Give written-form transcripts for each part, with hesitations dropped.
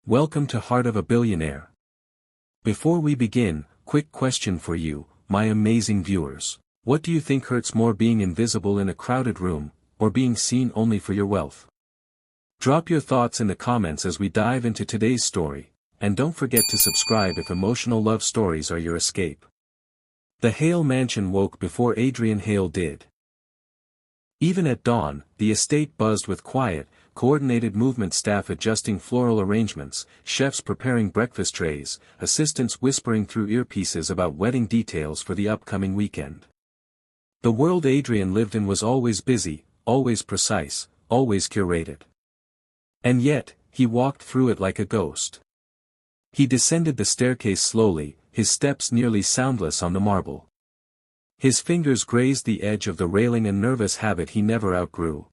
Welcome to Heart of a Billionaire. Before we begin, quick question for you, my amazing viewers. What do you think hurts more, being invisible in a crowded room, or being seen only for your wealth? Drop your thoughts in the comments as we dive into today's story, and don't forget to subscribe if emotional love stories are your escape. The Hale mansion woke before Adrian Hale did. Even at dawn, the estate buzzed with quiet, coordinated movement, staff adjusting floral arrangements, chefs preparing breakfast trays, assistants whispering through earpieces about wedding details for the upcoming weekend. The world Adrian lived in was always busy, always precise, always curated. And yet, he walked through it like a ghost. He descended the staircase slowly, his steps nearly soundless on the marble. His fingers grazed the edge of the railing, a nervous habit he never outgrew.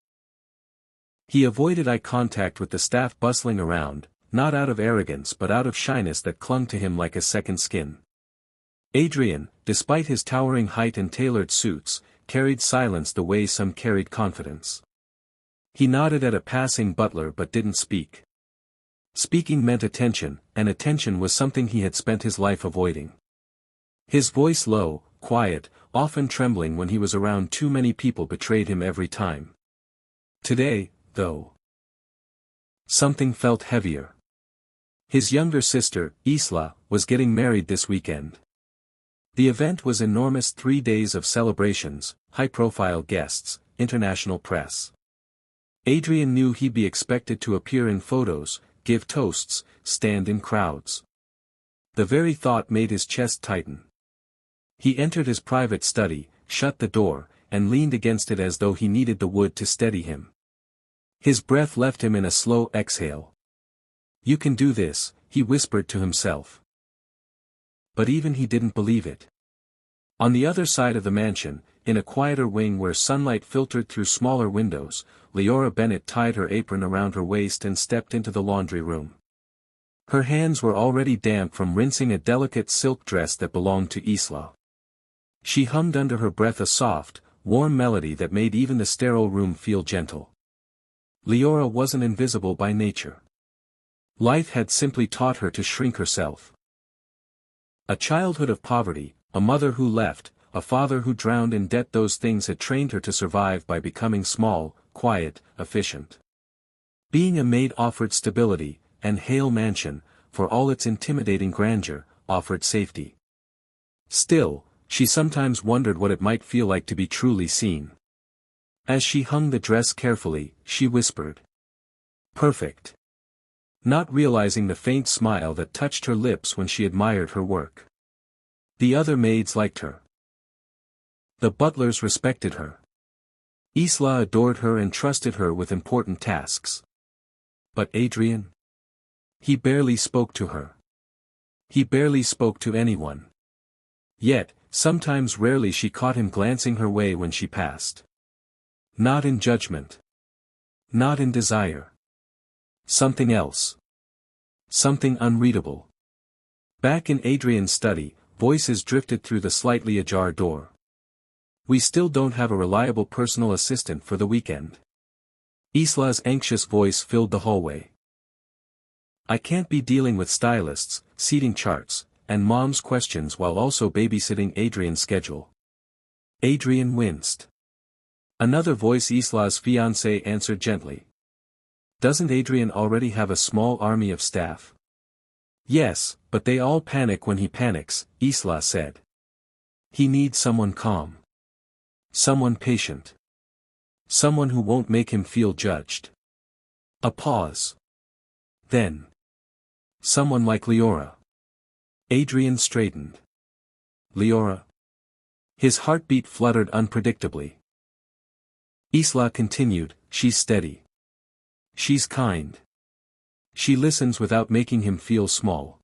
He avoided eye contact with the staff bustling around, not out of arrogance but out of shyness that clung to him like a second skin. Adrian, despite his towering height and tailored suits, carried silence the way some carried confidence. He nodded at a passing butler but didn't speak. Speaking meant attention, and attention was something he had spent his life avoiding. His voice, low, quiet, often trembling when he was around too many people, betrayed him every time. Today, though, something felt heavier. His younger sister, Isla, was getting married this weekend. The event was enormous, 3 days of celebrations, high-profile guests, international press. Adrian knew he'd be expected to appear in photos, give toasts, stand in crowds. The very thought made his chest tighten. He entered his private study, shut the door, and leaned against it as though he needed the wood to steady him. His breath left him in a slow exhale. "You can do this," he whispered to himself. But even he didn't believe it. On the other side of the mansion, in a quieter wing where sunlight filtered through smaller windows, Leora Bennett tied her apron around her waist and stepped into the laundry room. Her hands were already damp from rinsing a delicate silk dress that belonged to Isla. She hummed under her breath a soft, warm melody that made even the sterile room feel gentle. Leora wasn't invisible by nature. Life had simply taught her to shrink herself. A childhood of poverty, a mother who left, a father who drowned in debt, those things had trained her to survive by becoming small, quiet, efficient. Being a maid offered stability, and Hale Mansion, for all its intimidating grandeur, offered safety. Still, she sometimes wondered what it might feel like to be truly seen. As she hung the dress carefully, she whispered, "Perfect," not realizing the faint smile that touched her lips when she admired her work. The other maids liked her. The butlers respected her. Isla adored her and trusted her with important tasks. But Adrian? He barely spoke to her. He barely spoke to anyone. Yet, sometimes, rarely, she caught him glancing her way when she passed. Not in judgment. Not in desire. Something else. Something unreadable. Back in Adrian's study, voices drifted through the slightly ajar door. "We still don't have a reliable personal assistant for the weekend." Isla's anxious voice filled the hallway. "I can't be dealing with stylists, seating charts, and mom's questions while also babysitting Adrian's schedule." Adrian winced. Another voice, Isla's fiancé, answered gently. "Doesn't Adrian already have a small army of staff?" "Yes, but they all panic when he panics," Isla said. "He needs someone calm. Someone patient. Someone who won't make him feel judged." A pause. Then, "Someone like Leora." Adrian straightened. "Leora?" His heartbeat fluttered unpredictably. Isla continued, "She's steady. She's kind. She listens without making him feel small.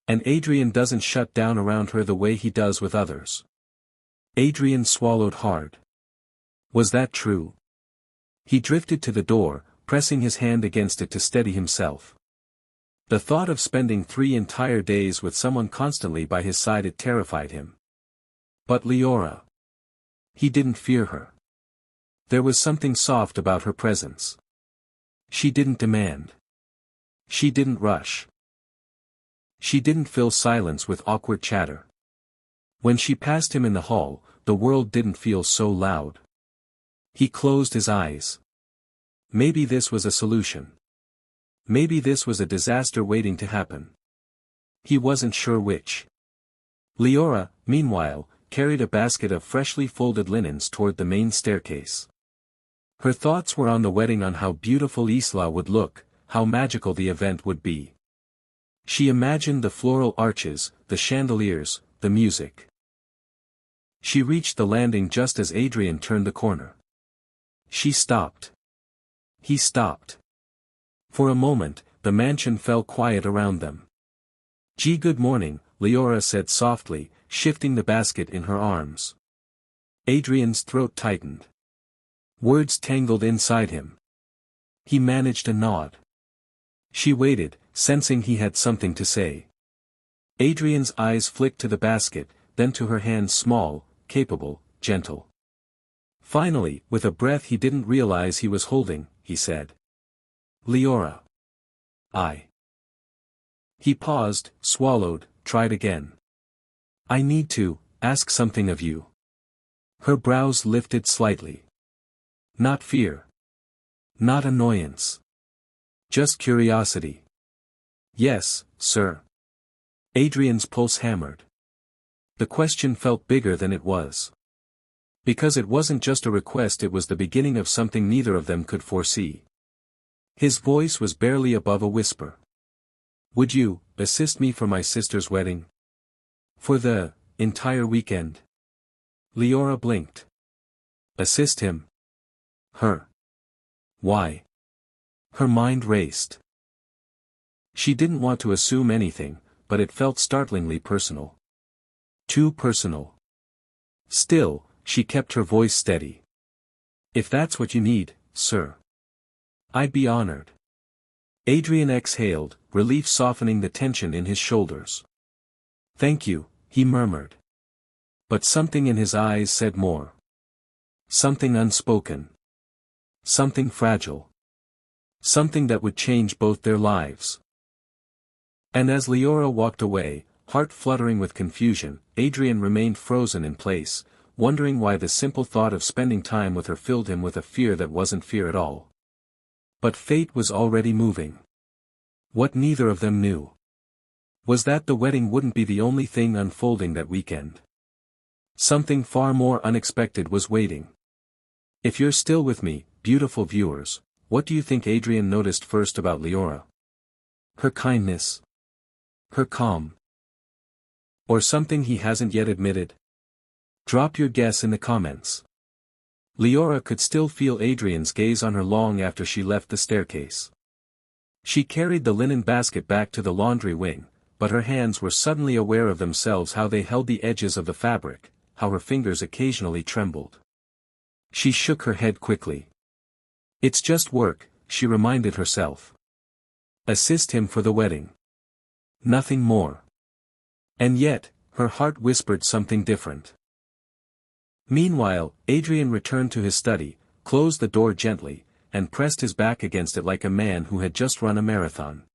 And Adrian doesn't shut down around her the way he does with others." Adrian swallowed hard. Was that true? He drifted to the door, pressing his hand against it to steady himself. The thought of spending 3 entire days with someone constantly by his side, it terrified him. But Leora. He didn't fear her. There was something soft about her presence. She didn't demand. She didn't rush. She didn't fill silence with awkward chatter. When she passed him in the hall, the world didn't feel so loud. He closed his eyes. Maybe this was a solution. Maybe this was a disaster waiting to happen. He wasn't sure which. Leora, meanwhile, carried a basket of freshly folded linens toward the main staircase. Her thoughts were on the wedding, on how beautiful Isla would look, how magical the event would be. She imagined the floral arches, the chandeliers, the music. She reached the landing just as Adrian turned the corner. She stopped. He stopped. For a moment, the mansion fell quiet around them. Good morning," Leora said softly, shifting the basket in her arms. Adrian's throat tightened. Words tangled inside him. He managed a nod. She waited, sensing he had something to say. Adrian's eyes flicked to the basket, then to her hands, small, capable, gentle. Finally, with a breath he didn't realize he was holding, he said. "Leora. He paused, swallowed, tried again. "I need to ask something of you." Her brows lifted slightly. Not fear. Not annoyance. Just curiosity. "Yes, sir." Adrian's pulse hammered. The question felt bigger than it was. Because it wasn't just a request, it was the beginning of something neither of them could foresee. His voice was barely above a whisper. "Would you assist me for my sister's wedding? For the entire weekend?" Leora blinked. Assist him? Her. Why? Her mind raced. She didn't want to assume anything, but it felt startlingly personal. Too personal. Still, she kept her voice steady. "If that's what you need, sir. I'd be honored." Adrian exhaled, relief softening the tension in his shoulders. "Thank you," he murmured. But something in his eyes said more. Something unspoken. Something fragile. Something that would change both their lives. And as Leora walked away, heart fluttering with confusion, Adrian remained frozen in place, wondering why the simple thought of spending time with her filled him with a fear that wasn't fear at all. But fate was already moving. What neither of them knew was that the wedding wouldn't be the only thing unfolding that weekend. Something far more unexpected was waiting. If you're still with me, beautiful viewers, what do you think Adrian noticed first about Leora? Her kindness? Her calm? Or something he hasn't yet admitted? Drop your guess in the comments. Leora could still feel Adrian's gaze on her long after she left the staircase. She carried the linen basket back to the laundry wing, but her hands were suddenly aware of themselves, how they held the edges of the fabric, how her fingers occasionally trembled. She shook her head quickly. "It's just work," she reminded herself. "Assist him for the wedding. Nothing more." And yet, her heart whispered something different. Meanwhile, Adrian returned to his study, closed the door gently, and pressed his back against it like a man who had just run a marathon.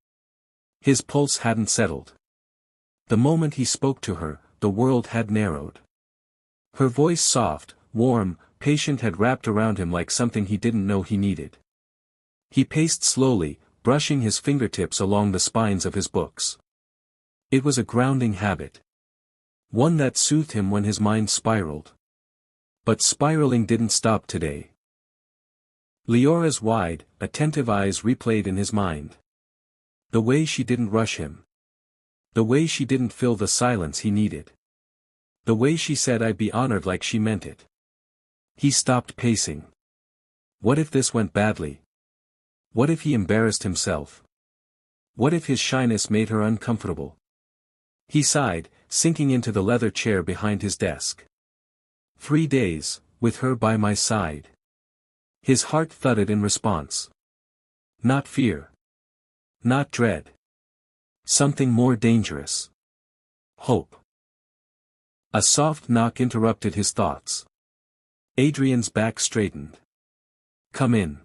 His pulse hadn't settled. The moment he spoke to her, the world had narrowed. Her voice, soft, warm, patient, had wrapped around him like something he didn't know he needed. He paced slowly, brushing his fingertips along the spines of his books. It was a grounding habit. One that soothed him when his mind spiraled. But spiraling didn't stop today. Leora's wide, attentive eyes replayed in his mind. The way she didn't rush him. The way she didn't fill the silence he needed. The way she said "I'd be honored" like she meant it. He stopped pacing. What if this went badly? What if he embarrassed himself? What if his shyness made her uncomfortable? He sighed, sinking into the leather chair behind his desk. 3 days, with her by my side. His heart thudded in response. Not fear. Not dread. Something more dangerous. Hope. A soft knock interrupted his thoughts. Adrian's back straightened. "Come in."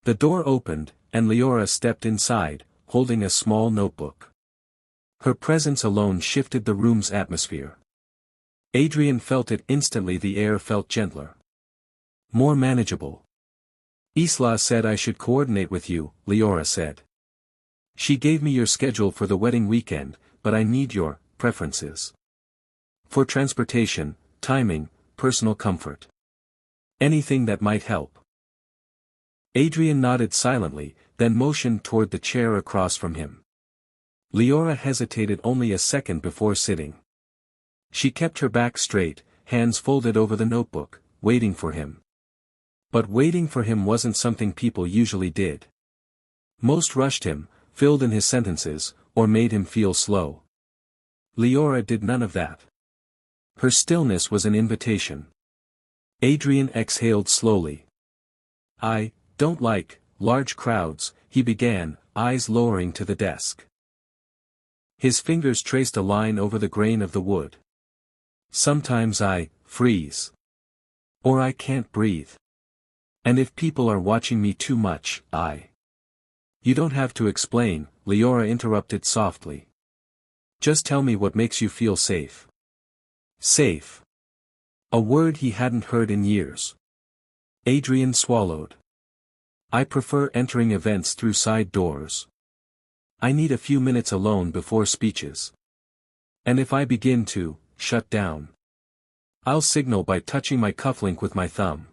The door opened, and Leora stepped inside, holding a small notebook. Her presence alone shifted the room's atmosphere. Adrian felt it instantly. The air felt gentler. More manageable. Isla said I should coordinate with you, Leora said. She gave me your schedule for the wedding weekend, but I need your preferences. For transportation, timing, personal comfort. Anything that might help. Adrian nodded silently, then motioned toward the chair across from him. Leora hesitated only a second before sitting. She kept her back straight, hands folded over the notebook, waiting for him. But waiting for him wasn't something people usually did. Most rushed him, filled in his sentences, or made him feel slow. Leora did none of that. Her stillness was an invitation. Adrian exhaled slowly. I don't like large crowds, he began, eyes lowering to the desk. His fingers traced a line over the grain of the wood. Sometimes I freeze. Or I can't breathe. And if people are watching me too much, You don't have to explain, Leora interrupted softly. Just tell me what makes you feel safe. Safe. A word he hadn't heard in years. Adrian swallowed. I prefer entering events through side doors. I need a few minutes alone before speeches. And if I begin to shut down, I'll signal by touching my cufflink with my thumb.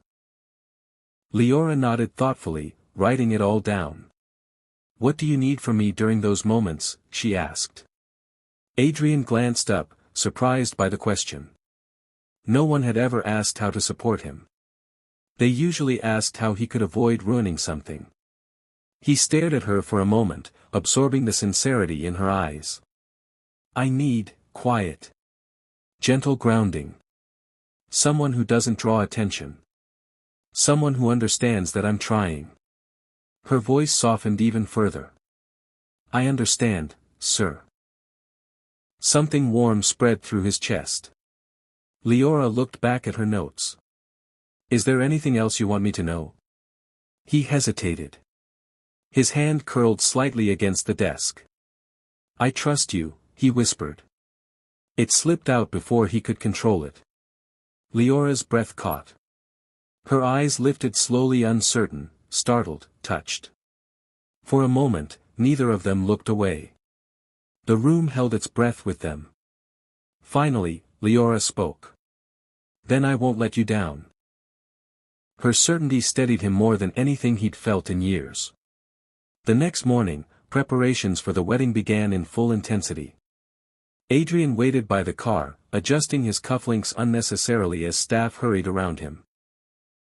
Leora nodded thoughtfully, writing it all down. What do you need from me during those moments? She asked. Adrian glanced up, surprised by the question. No one had ever asked how to support him. They usually asked how he could avoid ruining something. He stared at her for a moment, absorbing the sincerity in her eyes. I need quiet. Gentle grounding. Someone who doesn't draw attention. Someone who understands that I'm trying. Her voice softened even further. I understand, sir. Something warm spread through his chest. Leora looked back at her notes. Is there anything else you want me to know? He hesitated. His hand curled slightly against the desk. I trust you, he whispered. It slipped out before he could control it. Leora's breath caught. Her eyes lifted slowly, uncertain, startled, touched. For a moment, neither of them looked away. The room held its breath with them. Finally, Leora spoke. Then I won't let you down. Her certainty steadied him more than anything he'd felt in years. The next morning, preparations for the wedding began in full intensity. Adrian waited by the car, adjusting his cufflinks unnecessarily as staff hurried around him.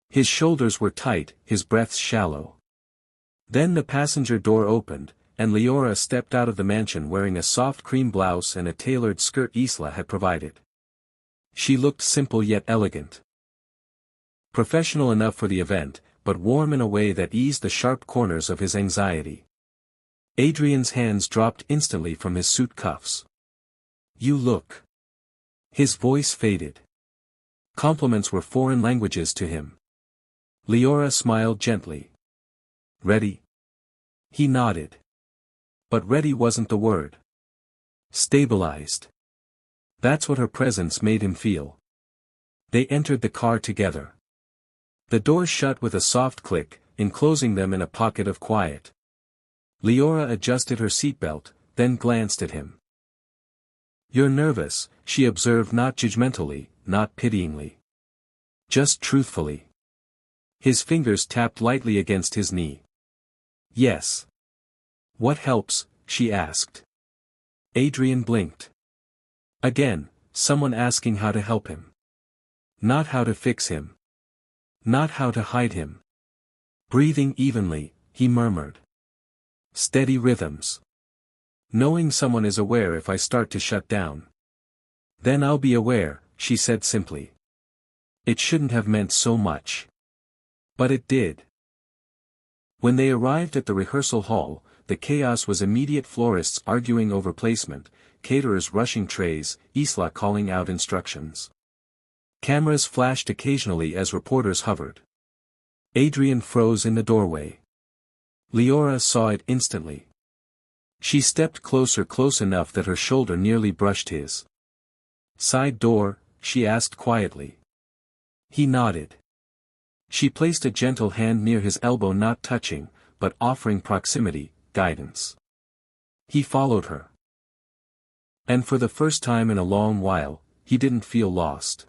His shoulders were tight, his breath shallow. Then the passenger door opened, and Leora stepped out of the mansion wearing a soft cream blouse and a tailored skirt Isla had provided. She looked simple yet elegant. Professional enough for the event, but warm in a way that eased the sharp corners of his anxiety. Adrian's hands dropped instantly from his suit cuffs. You look. His voice faded. Compliments were foreign languages to him. Leora smiled gently. Ready? He nodded. But ready wasn't the word. Stabilized. That's what her presence made him feel. They entered the car together. The door shut with a soft click, enclosing them in a pocket of quiet. Leora adjusted her seatbelt, then glanced at him. You're nervous, she observed, not judgmentally, not pityingly. Just truthfully. His fingers tapped lightly against his knee. Yes. What helps? She asked. Adrian blinked. Again, someone asking how to help him. Not how to fix him. Not how to hide him. Breathing evenly, he murmured. Steady rhythms. Knowing someone is aware if I start to shut down. Then I'll be aware, she said simply. It shouldn't have meant so much. But it did. When they arrived at the rehearsal hall, the chaos was immediate. Florists arguing over placement, caterers rushing trays, Isla calling out instructions. Cameras flashed occasionally as reporters hovered. Adrian froze in the doorway. Leora saw it instantly. She stepped closer, close enough that her shoulder nearly brushed his. "Side door?" she asked quietly. He nodded. She placed a gentle hand near his elbow, not touching, but offering proximity, guidance. He followed her. And for the first time in a long while, he didn't feel lost.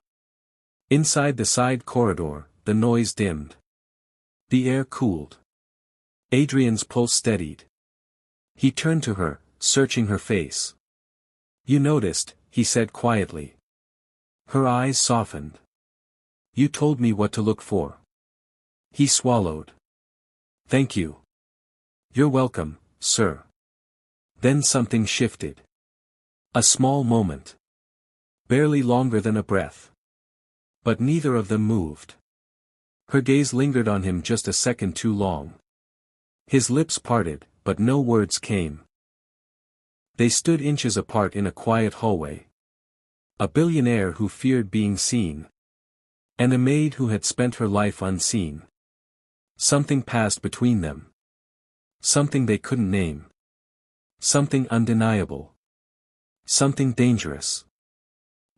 Inside the side corridor, the noise dimmed. The air cooled. Adrian's pulse steadied. He turned to her, searching her face. "You noticed," he said quietly. Her eyes softened. "You told me what to look for." He swallowed. "Thank you." "You're welcome, sir." Then something shifted. A small moment. Barely longer than a breath. But neither of them moved. Her gaze lingered on him just a second too long. His lips parted, but no words came. They stood inches apart in a quiet hallway. A billionaire who feared being seen. And a maid who had spent her life unseen. Something passed between them. Something they couldn't name. Something undeniable. Something dangerous.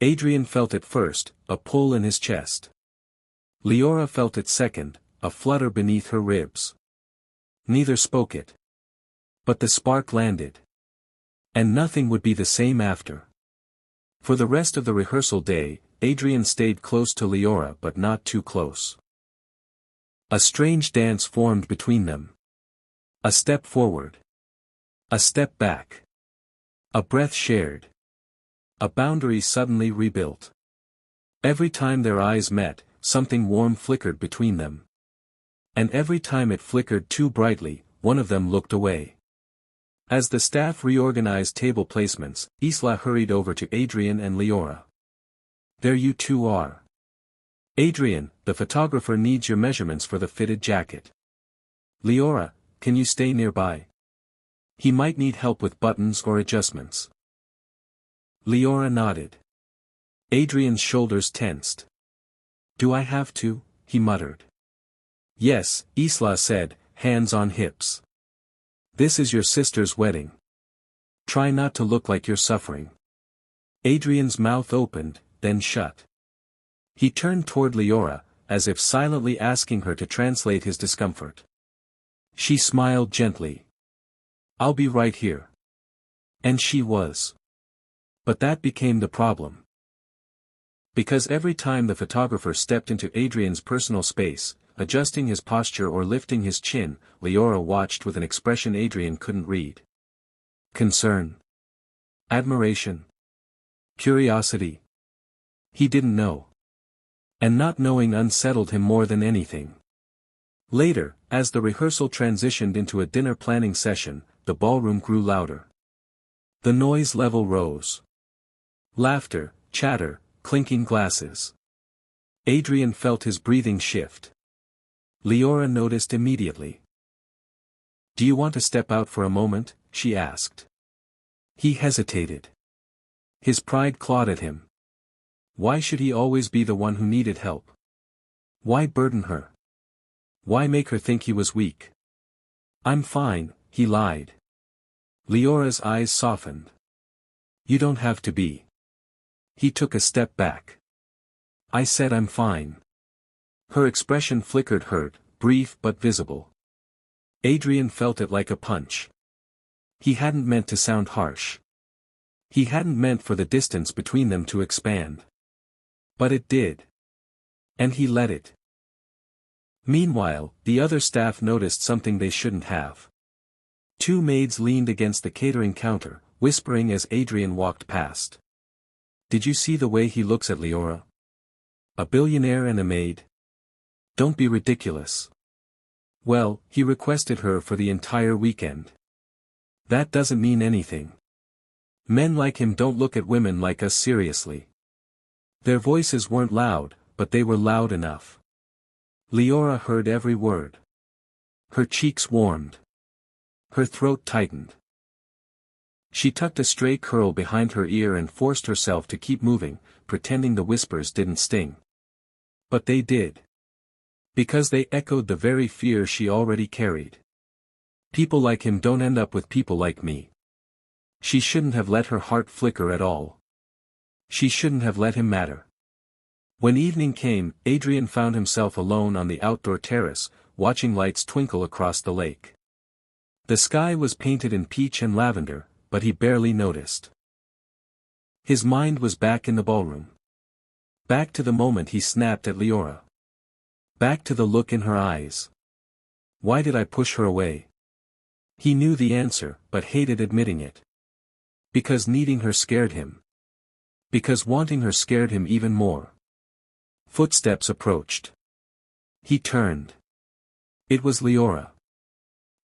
Adrian felt it first, a pull in his chest. Leora felt it second, a flutter beneath her ribs. Neither spoke it. But the spark landed. And nothing would be the same after. For the rest of the rehearsal day, Adrian stayed close to Leora, but not too close. A strange dance formed between them. A step forward. A step back. A breath shared. A boundary suddenly rebuilt. Every time their eyes met, something warm flickered between them. And every time it flickered too brightly, one of them looked away. As the staff reorganized table placements, Isla hurried over to Adrian and Leora. "There you two are. Adrian, the photographer needs your measurements for the fitted jacket. Leora, can you stay nearby? He might need help with buttons or adjustments." Leora nodded. Adrian's shoulders tensed. "Do I have to?" he muttered. "Yes," Isla said, hands on hips. "This is your sister's wedding. Try not to look like you're suffering." Adrian's mouth opened, then shut. He turned toward Leora, as if silently asking her to translate his discomfort. She smiled gently. "I'll be right here." And she was. But that became the problem. Because every time the photographer stepped into Adrian's personal space, adjusting his posture or lifting his chin, Leora watched with an expression Adrian couldn't read. Concern? Admiration? Curiosity? He didn't know. And not knowing unsettled him more than anything. Later, as the rehearsal transitioned into a dinner planning session, the ballroom grew louder. The noise level rose. Laughter, chatter, clinking glasses. Adrian felt his breathing shift. Leora noticed immediately. "Do you want to step out for a moment?" she asked. He hesitated. His pride clawed at him. Why should he always be the one who needed help? Why burden her? Why make her think he was weak? "I'm fine," he lied. Leora's eyes softened. "You don't have to be." He took a step back. "I said I'm fine." Her expression flickered, hurt, brief but visible. Adrian felt it like a punch. He hadn't meant to sound harsh. He hadn't meant for the distance between them to expand. But it did. And he let it. Meanwhile, the other staff noticed something they shouldn't have. Two maids leaned against the catering counter, whispering as Adrian walked past. "Did you see the way he looks at Leora? A billionaire and a maid? Don't be ridiculous." "Well, he requested her for the entire weekend. That doesn't mean anything. Men like him don't look at women like us seriously." Their voices weren't loud, but they were loud enough. Leora heard every word. Her cheeks warmed. Her throat tightened. She tucked a stray curl behind her ear and forced herself to keep moving, pretending the whispers didn't sting. But they did. Because they echoed the very fear she already carried. "People like him don't end up with people like me." She shouldn't have let her heart flicker at all. She shouldn't have let him matter. When evening came, Adrian found himself alone on the outdoor terrace, watching lights twinkle across the lake. The sky was painted in peach and lavender, but he barely noticed. His mind was back in the ballroom. Back to the moment he snapped at Leora. Back to the look in her eyes. Why did I push her away? He knew the answer, but hated admitting it. Because needing her scared him. Because wanting her scared him even more. Footsteps approached. He turned. It was Leora.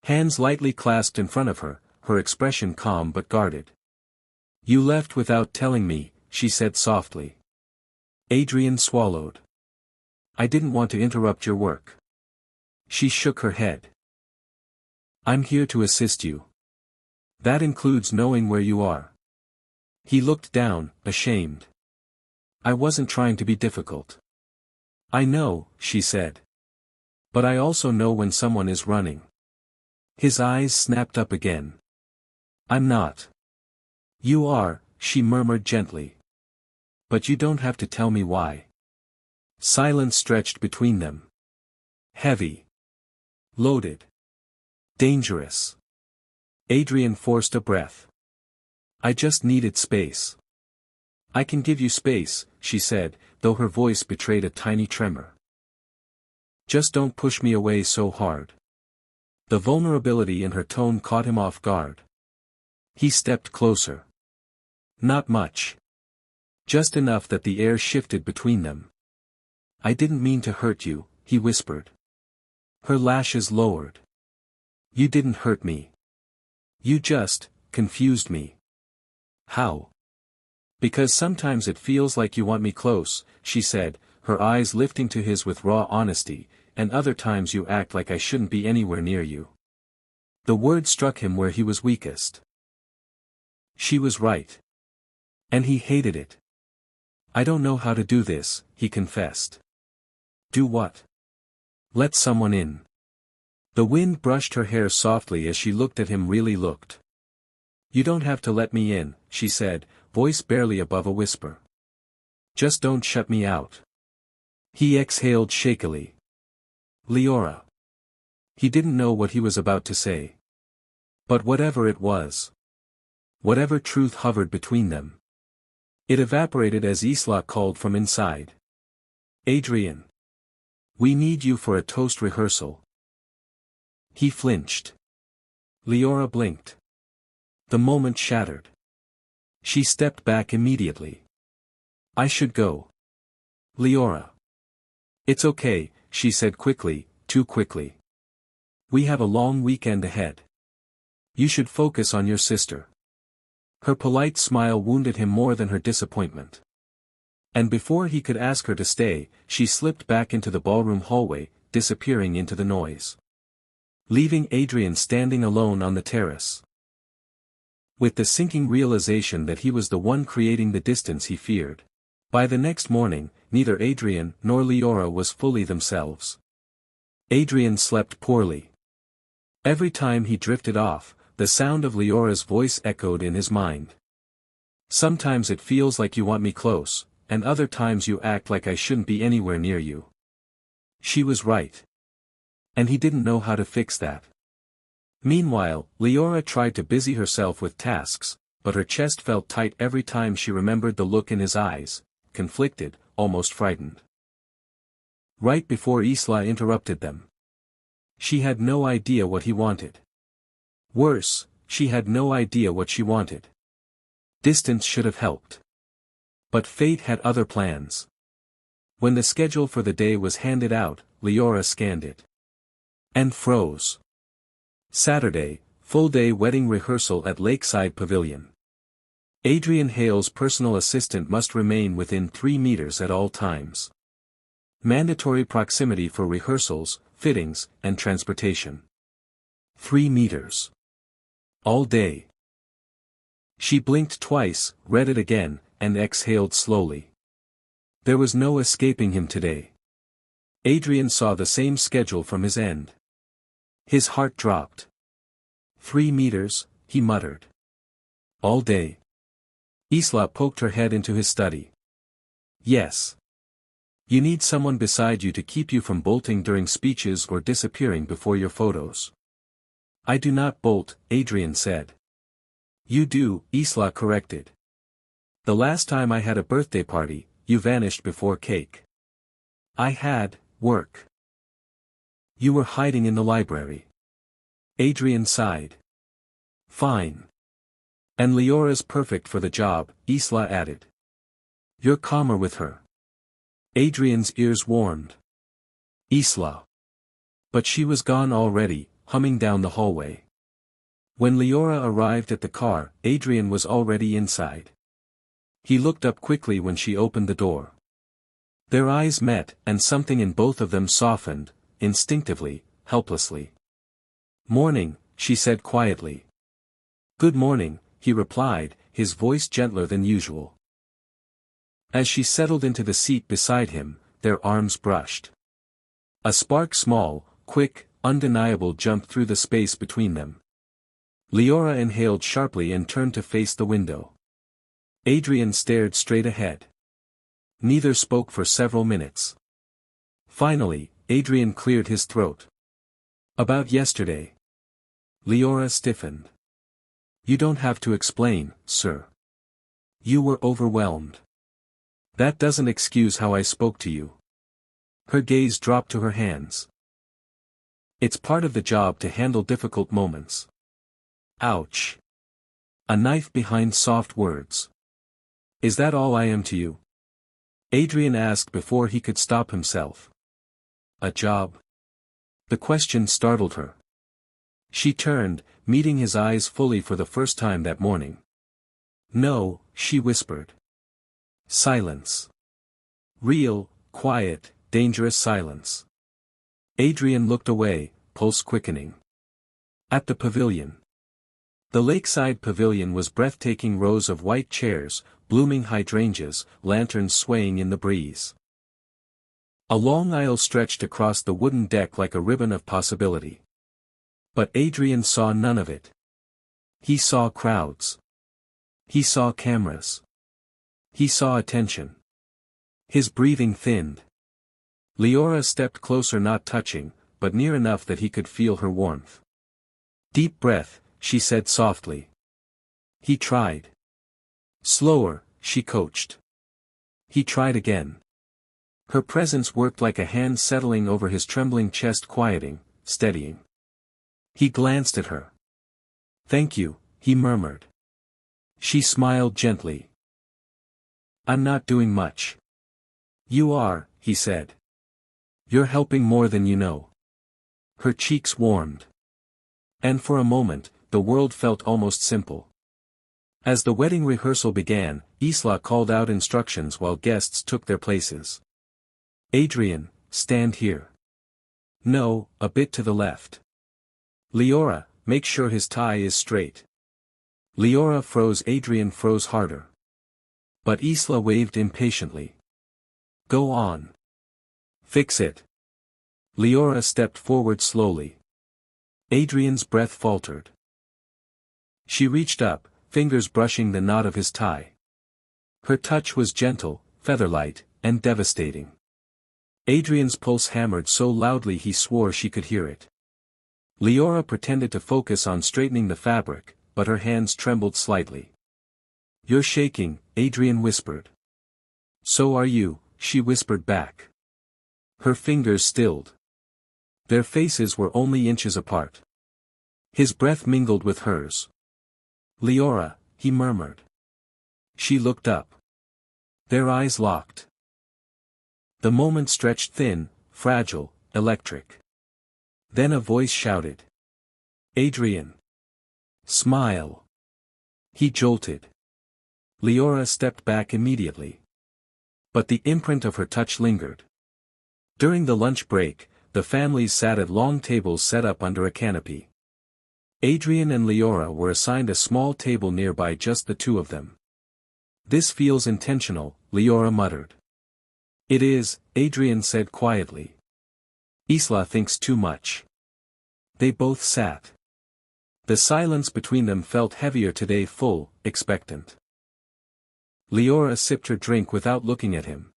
Hands lightly clasped in front of her, her expression calm but guarded. You left without telling me, she said softly. Adrian swallowed. I didn't want to interrupt your work. She shook her head. I'm here to assist you. That includes knowing where you are. He looked down, ashamed. I wasn't trying to be difficult. I know, she said. But I also know when someone is running. His eyes snapped up again. I'm not. You are, she murmured gently. But you don't have to tell me why. Silence stretched between them. Heavy. Loaded. Dangerous. Adrian forced a breath. I just needed space. I can give you space, she said, though her voice betrayed a tiny tremor. Just don't push me away so hard. The vulnerability in her tone caught him off guard. He stepped closer. Not much. Just enough that the air shifted between them. I didn't mean to hurt you, he whispered. Her lashes lowered. You didn't hurt me. You just confused me. How? Because sometimes it feels like you want me close, she said, her eyes lifting to his with raw honesty, and other times you act like I shouldn't be anywhere near you. The word struck him where he was weakest. She was right. And he hated it. I don't know how to do this, he confessed. Do what? Let someone in. The wind brushed her hair softly as she looked at him. Really looked. You don't have to let me in, she said, voice barely above a whisper. Just don't shut me out. He exhaled shakily. Leora. He didn't know what he was about to say. But whatever it was. Whatever truth hovered between them. It evaporated as Isla called from inside. Adrian. We need you for a toast rehearsal. He flinched. Leora blinked. The moment shattered. She stepped back immediately. I should go. Leora. It's okay, she said quickly, too quickly. We have a long weekend ahead. You should focus on your sister. Her polite smile wounded him more than her disappointment. And before he could ask her to stay, she slipped back into the ballroom hallway, disappearing into the noise. Leaving Adrian standing alone on the terrace. With the sinking realization that he was the one creating the distance he feared. By the next morning, neither Adrian nor Leora was fully themselves. Adrian slept poorly. Every time he drifted off, the sound of Leora's voice echoed in his mind. Sometimes it feels like you want me close, and other times you act like I shouldn't be anywhere near you. She was right. And he didn't know how to fix that. Meanwhile, Leora tried to busy herself with tasks, but her chest felt tight every time she remembered the look in his eyes, conflicted, almost frightened. Right before Isla interrupted them. She had no idea what he wanted. Worse, she had no idea what she wanted. Distance should have helped. But fate had other plans. When the schedule for the day was handed out, Leora scanned it. And froze. Saturday, full-day wedding rehearsal at Lakeside Pavilion. Adrian Hale's personal assistant must remain within 3 meters at all times. Mandatory proximity for rehearsals, fittings, and transportation. 3 meters. All day. She blinked twice, read it again, and exhaled slowly. There was no escaping him today. Adrian saw the same schedule from his end. His heart dropped. 3 meters, he muttered. All day. Isla poked her head into his study. Yes. You need someone beside you to keep you from bolting during speeches or disappearing before your photos. I do not bolt, Adrian said. You do, Isla corrected. The last time I had a birthday party, you vanished before cake. I had work. You were hiding in the library. Adrian sighed. Fine. And Leora's perfect for the job, Isla added. You're calmer with her. Adrian's ears warmed. Isla. But she was gone already, humming down the hallway. When Leora arrived at the car, Adrian was already inside. He looked up quickly when she opened the door. Their eyes met, and something in both of them softened, instinctively, helplessly. Morning, she said quietly. Good morning, he replied, his voice gentler than usual. As she settled into the seat beside him, their arms brushed. A spark, small, quick, undeniable, jumped through the space between them. Leora inhaled sharply and turned to face the window. Adrian stared straight ahead. Neither spoke for several minutes. Finally, Adrian cleared his throat. About yesterday. Leora stiffened. You don't have to explain, sir. You were overwhelmed. That doesn't excuse how I spoke to you. Her gaze dropped to her hands. It's part of the job to handle difficult moments. Ouch. A knife behind soft words. Is that all I am to you? Adrian asked before he could stop himself. A job? The question startled her. She turned, meeting his eyes fully for the first time that morning. No, she whispered. Silence. Real, quiet, dangerous silence. Adrian looked away, pulse quickening. At the pavilion. The lakeside pavilion was breathtaking, rows of white chairs, blooming hydrangeas, lanterns swaying in the breeze. A long aisle stretched across the wooden deck like a ribbon of possibility. But Adrian saw none of it. He saw crowds. He saw cameras. He saw attention. His breathing thinned. Leora stepped closer, not touching, but near enough that he could feel her warmth. Deep breath, she said softly. He tried. Slower, she coached. He tried again. Her presence worked like a hand settling over his trembling chest, quieting, steadying. He glanced at her. Thank you, he murmured. She smiled gently. I'm not doing much. You are, he said. You're helping more than you know. Her cheeks warmed. And for a moment, the world felt almost simple. As the wedding rehearsal began, Isla called out instructions while guests took their places. Adrian, stand here. No, a bit to the left. Leora, make sure his tie is straight. Leora froze. Adrian froze harder. But Isla waved impatiently. Go on. Fix it. Leora stepped forward slowly. Adrian's breath faltered. She reached up, fingers brushing the knot of his tie. Her touch was gentle, featherlight, and devastating. Adrian's pulse hammered so loudly he swore she could hear it. Leora pretended to focus on straightening the fabric, but her hands trembled slightly. You're shaking, Adrian whispered. So are you, she whispered back. Her fingers stilled. Their faces were only inches apart. His breath mingled with hers. Leora, he murmured. She looked up. Their eyes locked. The moment stretched thin, fragile, electric. Then a voice shouted. Adrian. Smile. He jolted. Leora stepped back immediately. But the imprint of her touch lingered. During the lunch break, the families sat at long tables set up under a canopy. Adrian and Leora were assigned a small table nearby, just the two of them. This feels intentional, Leora muttered. It is, Adrian said quietly. Isla thinks too much. They both sat. The silence between them felt heavier today, full, expectant. Leora sipped her drink without looking at him.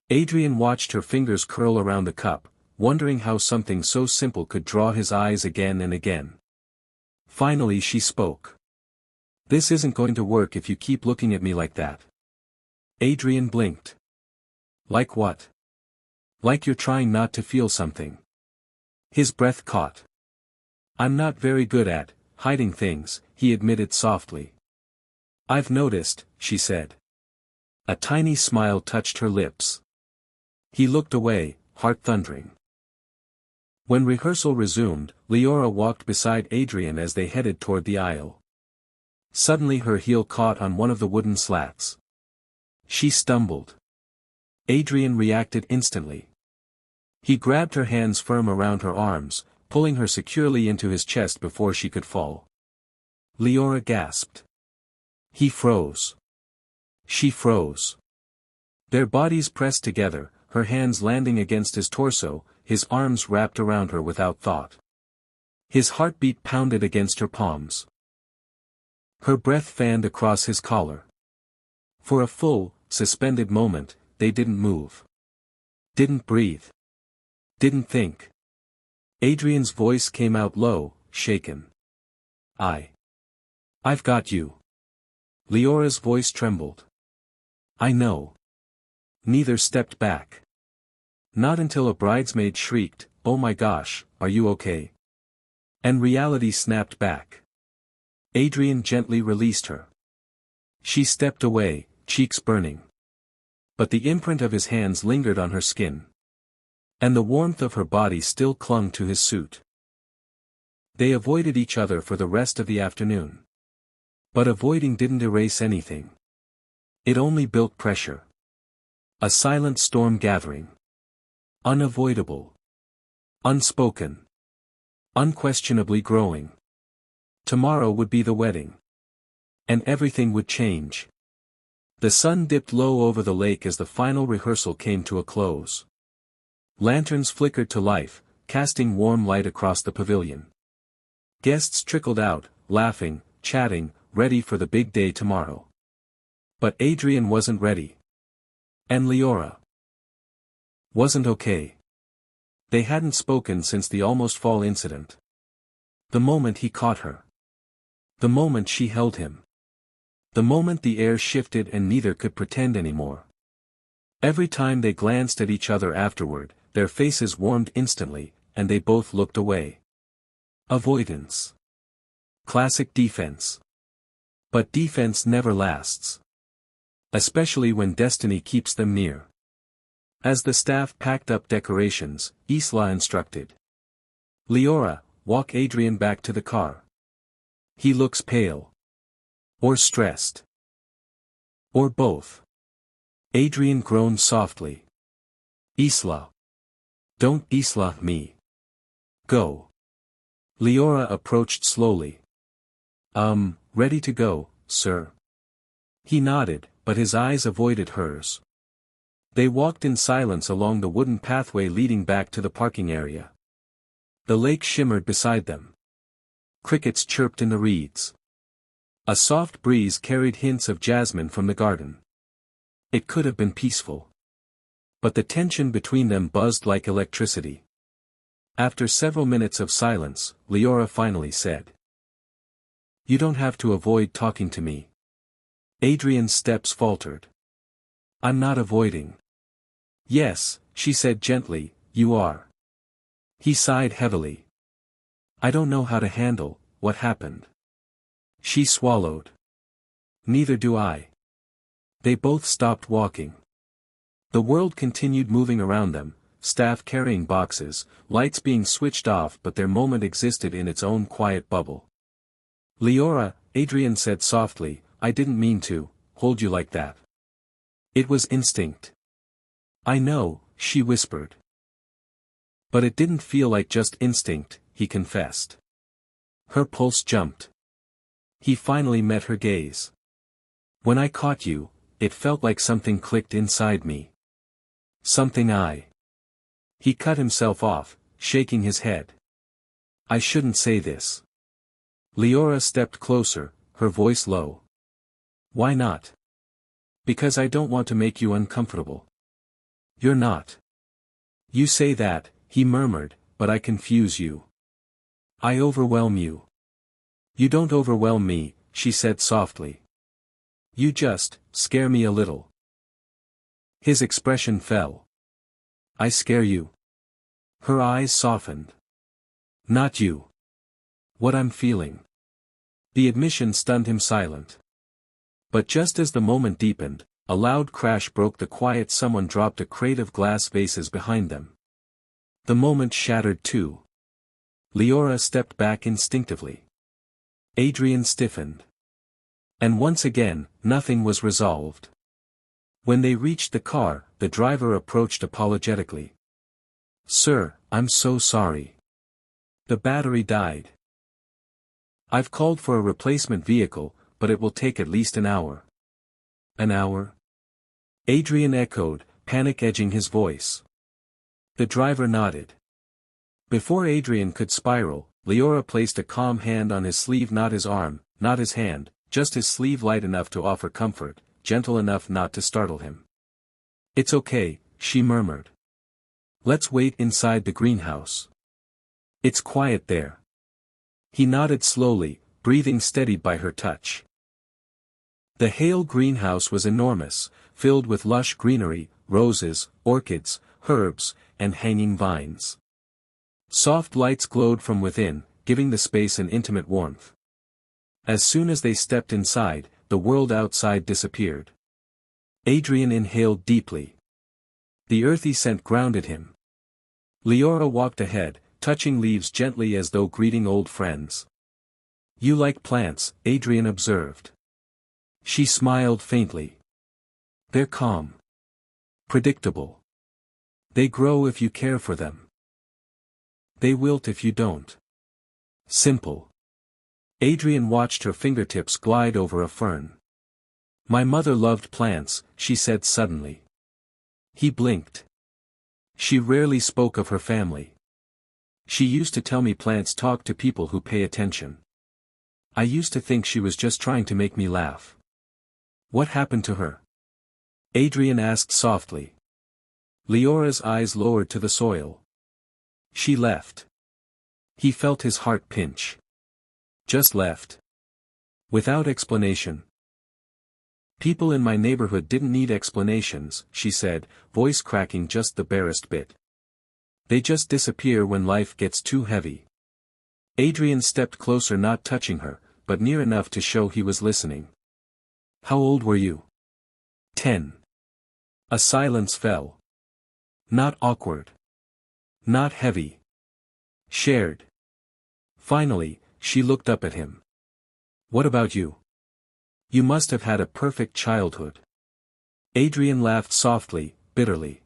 Adrian watched her fingers curl around the cup, wondering how something so simple could draw his eyes again and again. Finally she spoke. "This isn't going to work if you keep looking at me like that." Adrian blinked. "Like what?" "Like you're trying not to feel something." His breath caught. "I'm not very good at hiding things," he admitted softly. "I've noticed," she said. A tiny smile touched her lips. He looked away, heart thundering. When rehearsal resumed, Leora walked beside Adrian as they headed toward the aisle. Suddenly her heel caught on one of the wooden slats. She stumbled. Adrian reacted instantly. He grabbed her hands firm around her arms, pulling her securely into his chest before she could fall. Leora gasped. He froze. She froze. Their bodies pressed together, her hands landing against his torso, his arms wrapped around her without thought. His heartbeat pounded against her palms. Her breath fanned across his collar. For a full, suspended moment, they didn't move. Didn't breathe. Didn't think. Adrian's voice came out low, shaken. I've got you." Leora's voice trembled. "I know." Neither stepped back. Not until a bridesmaid shrieked, "Oh my gosh, are you okay?" And reality snapped back. Adrian gently released her. She stepped away, cheeks burning. But the imprint of his hands lingered on her skin. And the warmth of her body still clung to his suit. They avoided each other for the rest of the afternoon. But avoiding didn't erase anything. It only built pressure. A silent storm gathering. Unavoidable. Unspoken. Unquestionably growing. Tomorrow would be the wedding. And everything would change. The sun dipped low over the lake as the final rehearsal came to a close. Lanterns flickered to life, casting warm light across the pavilion. Guests trickled out, laughing, chatting, ready for the big day tomorrow. But Adrian wasn't ready. And Leora wasn't okay. They hadn't spoken since the almost fall incident. The moment he caught her. The moment she held him. The moment the air shifted and neither could pretend anymore. Every time they glanced at each other afterward, their faces warmed instantly, and they both looked away. Avoidance. Classic defense. But defense never lasts. Especially when destiny keeps them near. As the staff packed up decorations, Isla instructed. "Leora, walk Adrian back to the car. He looks pale. Or stressed. Or both." Adrian groaned softly. "Isla. Don't Isla me. Go." Leora approached slowly. Ready to go, sir." He nodded, but his eyes avoided hers. They walked in silence along the wooden pathway leading back to the parking area. The lake shimmered beside them. Crickets chirped in the reeds. A soft breeze carried hints of jasmine from the garden. It could have been peaceful. But the tension between them buzzed like electricity. After several minutes of silence, Leora finally said. "You don't have to avoid talking to me." Adrian's steps faltered. "I'm not avoiding." "Yes," she said gently, "you are." He sighed heavily. "I don't know how to handle what happened." She swallowed. "Neither do I." They both stopped walking. The world continued moving around them, staff carrying boxes, lights being switched off, but their moment existed in its own quiet bubble. "Leora," Adrian said softly, "I didn't mean to hold you like that. It was instinct." "I know," she whispered. "But it didn't feel like just instinct," he confessed. Her pulse jumped. He finally met her gaze. "When I caught you, it felt like something clicked inside me. Something I—" He cut himself off, shaking his head. "I shouldn't say this. Leora stepped closer, her voice low. Why not? Because I don't want to make you uncomfortable. You're not. You say that, he murmured, but I confuse you. I overwhelm you. You don't overwhelm me, she said softly. You just scare me a little. His expression fell. I scare you. Her eyes softened. Not you. What I'm feeling. The admission stunned him silent. But just as the moment deepened, a loud crash broke the quiet. Someone dropped a crate of glass vases behind them. The moment shattered too. Leora stepped back instinctively. Adrian stiffened. And once again, nothing was resolved. When they reached the car, the driver approached apologetically. Sir, I'm so sorry. The battery died. I've called for a replacement vehicle, but it will take at least an hour. An hour? Adrian echoed, panic edging his voice. The driver nodded. Before Adrian could spiral, Leora placed a calm hand on his sleeve, not his arm, not his hand, just his sleeve, light enough to offer comfort, gentle enough not to startle him. It's okay, she murmured. Let's wait inside the greenhouse. It's quiet there. He nodded slowly, breathing steadied by her touch. The Hale greenhouse was enormous, filled with lush greenery, roses, orchids, herbs, and hanging vines. Soft lights glowed from within, giving the space an intimate warmth. As soon as they stepped inside, the world outside disappeared. Adrian inhaled deeply. The earthy scent grounded him. Leora walked ahead, touching leaves gently as though greeting old friends. You like plants, Adrian observed. She smiled faintly. They're calm. Predictable. They grow if you care for them. They wilt if you don't. Simple. Adrian watched her fingertips glide over a fern. My mother loved plants, she said suddenly. He blinked. She rarely spoke of her family. She used to tell me plants talk to people who pay attention. I used to think she was just trying to make me laugh. What happened to her? Adrian asked softly. Leora's eyes lowered to the soil. She left. He felt his heart pinch. Just left. Without explanation. People in my neighborhood didn't need explanations, she said, voice cracking just the barest bit. They just disappear when life gets too heavy. Adrian stepped closer, not touching her, but near enough to show he was listening. How old were you? 10. A silence fell. Not awkward. Not heavy. Shared. Finally, she looked up at him. What about you? You must have had a perfect childhood. Adrian laughed softly, bitterly.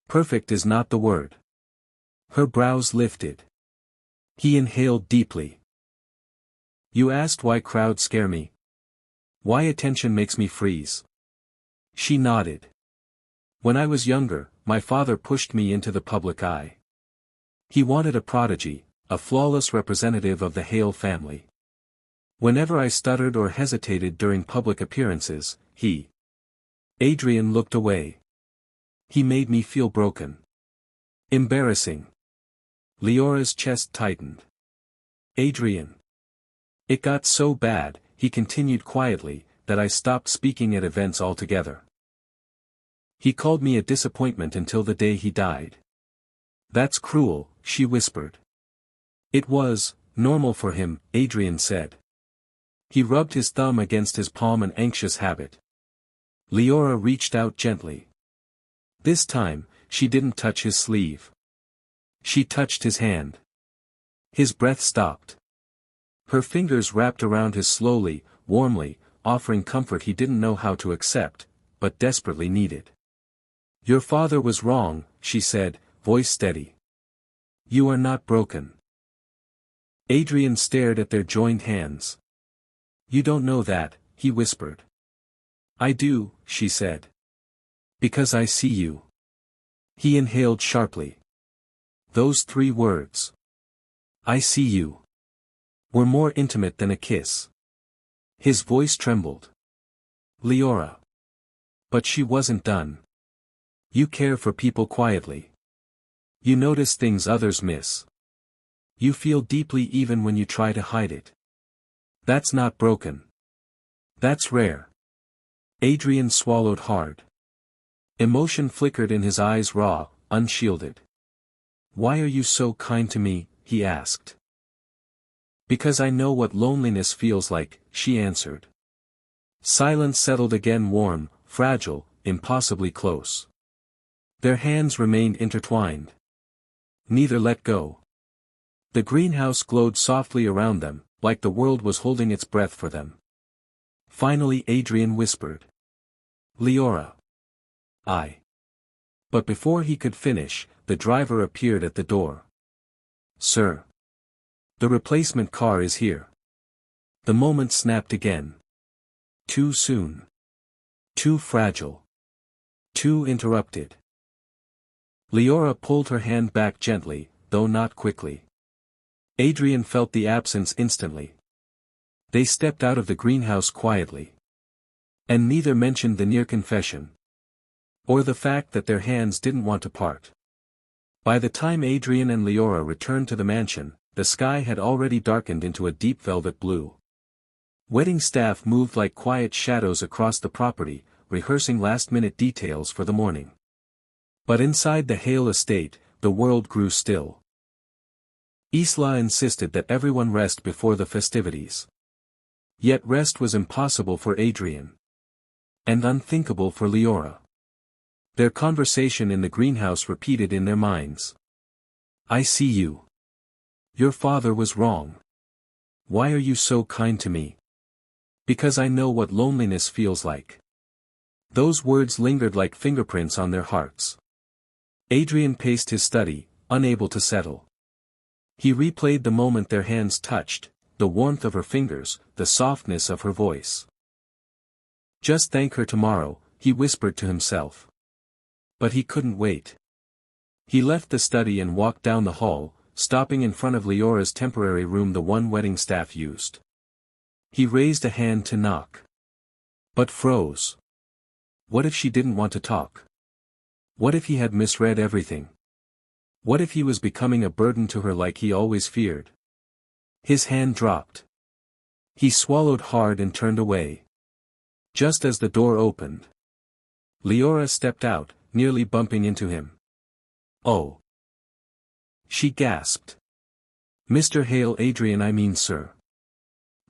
Perfect is not the word. Her brows lifted. He inhaled deeply. You asked why crowds scare me. Why attention makes me freeze. She nodded. When I was younger, my father pushed me into the public eye. He wanted a prodigy, a flawless representative of the Hale family. Whenever I stuttered or hesitated during public appearances, Adrian looked away. He made me feel broken. Embarrassing. Leora's chest tightened. Adrian. It got so bad, he continued quietly, that I stopped speaking at events altogether. He called me a disappointment until the day he died. That's cruel, she whispered. It was normal for him, Adrian said. He rubbed his thumb against his palm, an anxious habit. Leora reached out gently. This time, she didn't touch his sleeve. She touched his hand. His breath stopped. Her fingers wrapped around his slowly, warmly, offering comfort he didn't know how to accept, but desperately needed. Your father was wrong, she said, voice steady. You are not broken. Adrian stared at their joined hands. You don't know that, he whispered. I do, she said. Because I see you. He inhaled sharply. Those 3 words. I see you. were more intimate than a kiss. His voice trembled. Leora. But she wasn't done. You care for people quietly. You notice things others miss. You feel deeply even when you try to hide it. That's not broken. That's rare. Adrian swallowed hard. Emotion flickered in his eyes, raw, unshielded. Why are you so kind to me? He asked. Because I know what loneliness feels like, she answered. Silence settled again, warm, fragile, impossibly close. Their hands remained intertwined. Neither let go. The greenhouse glowed softly around them, like the world was holding its breath for them. Finally Adrian whispered. Leora. But before he could finish, the driver appeared at the door. Sir. The replacement car is here. The moment snapped again. Too soon. Too fragile. Too interrupted. Leora pulled her hand back gently, though not quickly. Adrian felt the absence instantly. They stepped out of the greenhouse quietly. And neither mentioned the near confession. Or the fact that their hands didn't want to part. By the time Adrian and Leora returned to the mansion, the sky had already darkened into a deep velvet blue. Wedding staff moved like quiet shadows across the property, rehearsing last-minute details for the morning. But inside the Hale estate, the world grew still. Isla insisted that everyone rest before the festivities. Yet rest was impossible for Adrian. And unthinkable for Leora. Their conversation in the greenhouse repeated in their minds. I see you. Your father was wrong. Why are you so kind to me? Because I know what loneliness feels like. Those words lingered like fingerprints on their hearts. Adrian paced his study, unable to settle. He replayed the moment their hands touched, the warmth of her fingers, the softness of her voice. Just thank her tomorrow, he whispered to himself. But he couldn't wait. He left the study and walked down the hall, stopping in front of Leora's temporary room, the one wedding staff used. He raised a hand to knock. But froze. What if she didn't want to talk? What if he had misread everything? What if he was becoming a burden to her like he always feared? His hand dropped. He swallowed hard and turned away. Just as the door opened, Leora stepped out, nearly bumping into him. Oh! She gasped. Mr. Hale. Adrian, I mean sir.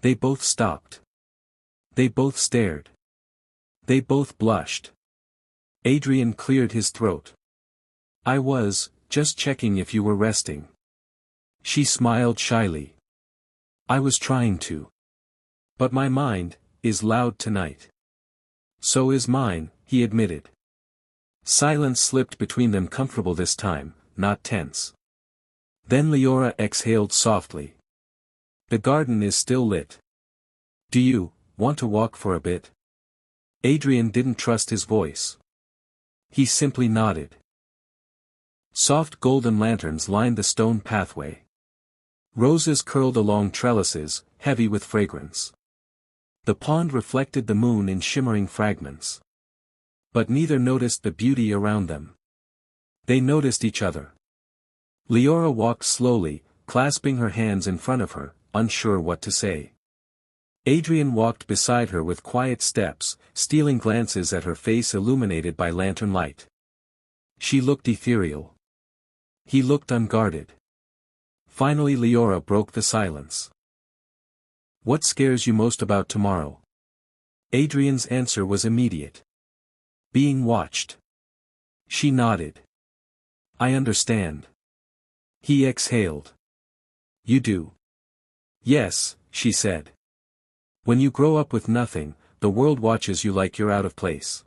They both stopped. They both stared. They both blushed. Adrian cleared his throat. I was just checking if you were resting. She smiled shyly. I was trying to. But my mind is loud tonight. So is mine, he admitted. Silence slipped between them, comfortable this time, not tense. Then Leora exhaled softly. The garden is still lit. Do you want to walk for a bit? Adrian didn't trust his voice. He simply nodded. Soft golden lanterns lined the stone pathway. Roses curled along trellises, heavy with fragrance. The pond reflected the moon in shimmering fragments. But neither noticed the beauty around them. They noticed each other. Leora walked slowly, clasping her hands in front of her, unsure what to say. Adrian walked beside her with quiet steps, stealing glances at her face illuminated by lantern light. She looked ethereal. He looked unguarded. Finally Leora broke the silence. What scares you most about tomorrow? Adrian's answer was immediate. Being watched. She nodded. I understand. He exhaled. You do? Yes, she said. When you grow up with nothing, the world watches you like you're out of place.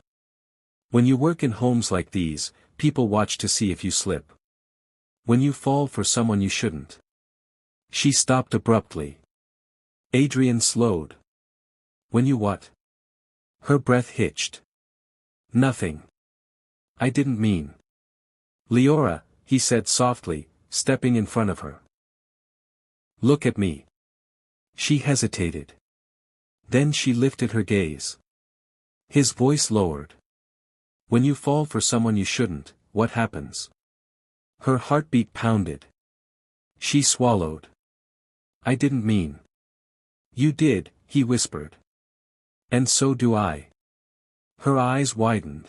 When you work in homes like these, people watch to see if you slip. When you fall for someone you shouldn't. She stopped abruptly. Adrian slowed. When you what? Her breath hitched. Nothing. I didn't mean. Leora, he said softly, stepping in front of her. Look at me. She hesitated. Then she lifted her gaze. His voice lowered. When you fall for someone you shouldn't, what happens? Her heartbeat pounded. She swallowed. I didn't mean. You did, he whispered. And so do I. Her eyes widened.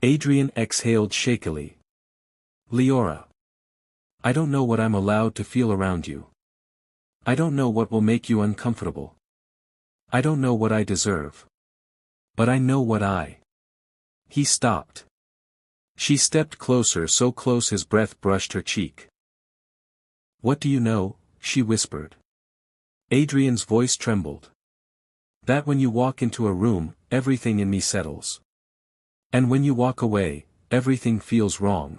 Adrian exhaled shakily. Leora. I don't know what I'm allowed to feel around you. I don't know what will make you uncomfortable. I don't know what I deserve. But I know what I. He stopped. She stepped closer, so close his breath brushed her cheek. What do you know? She whispered. Adrian's voice trembled. That when you walk into a room, everything in me settles. And when you walk away, everything feels wrong.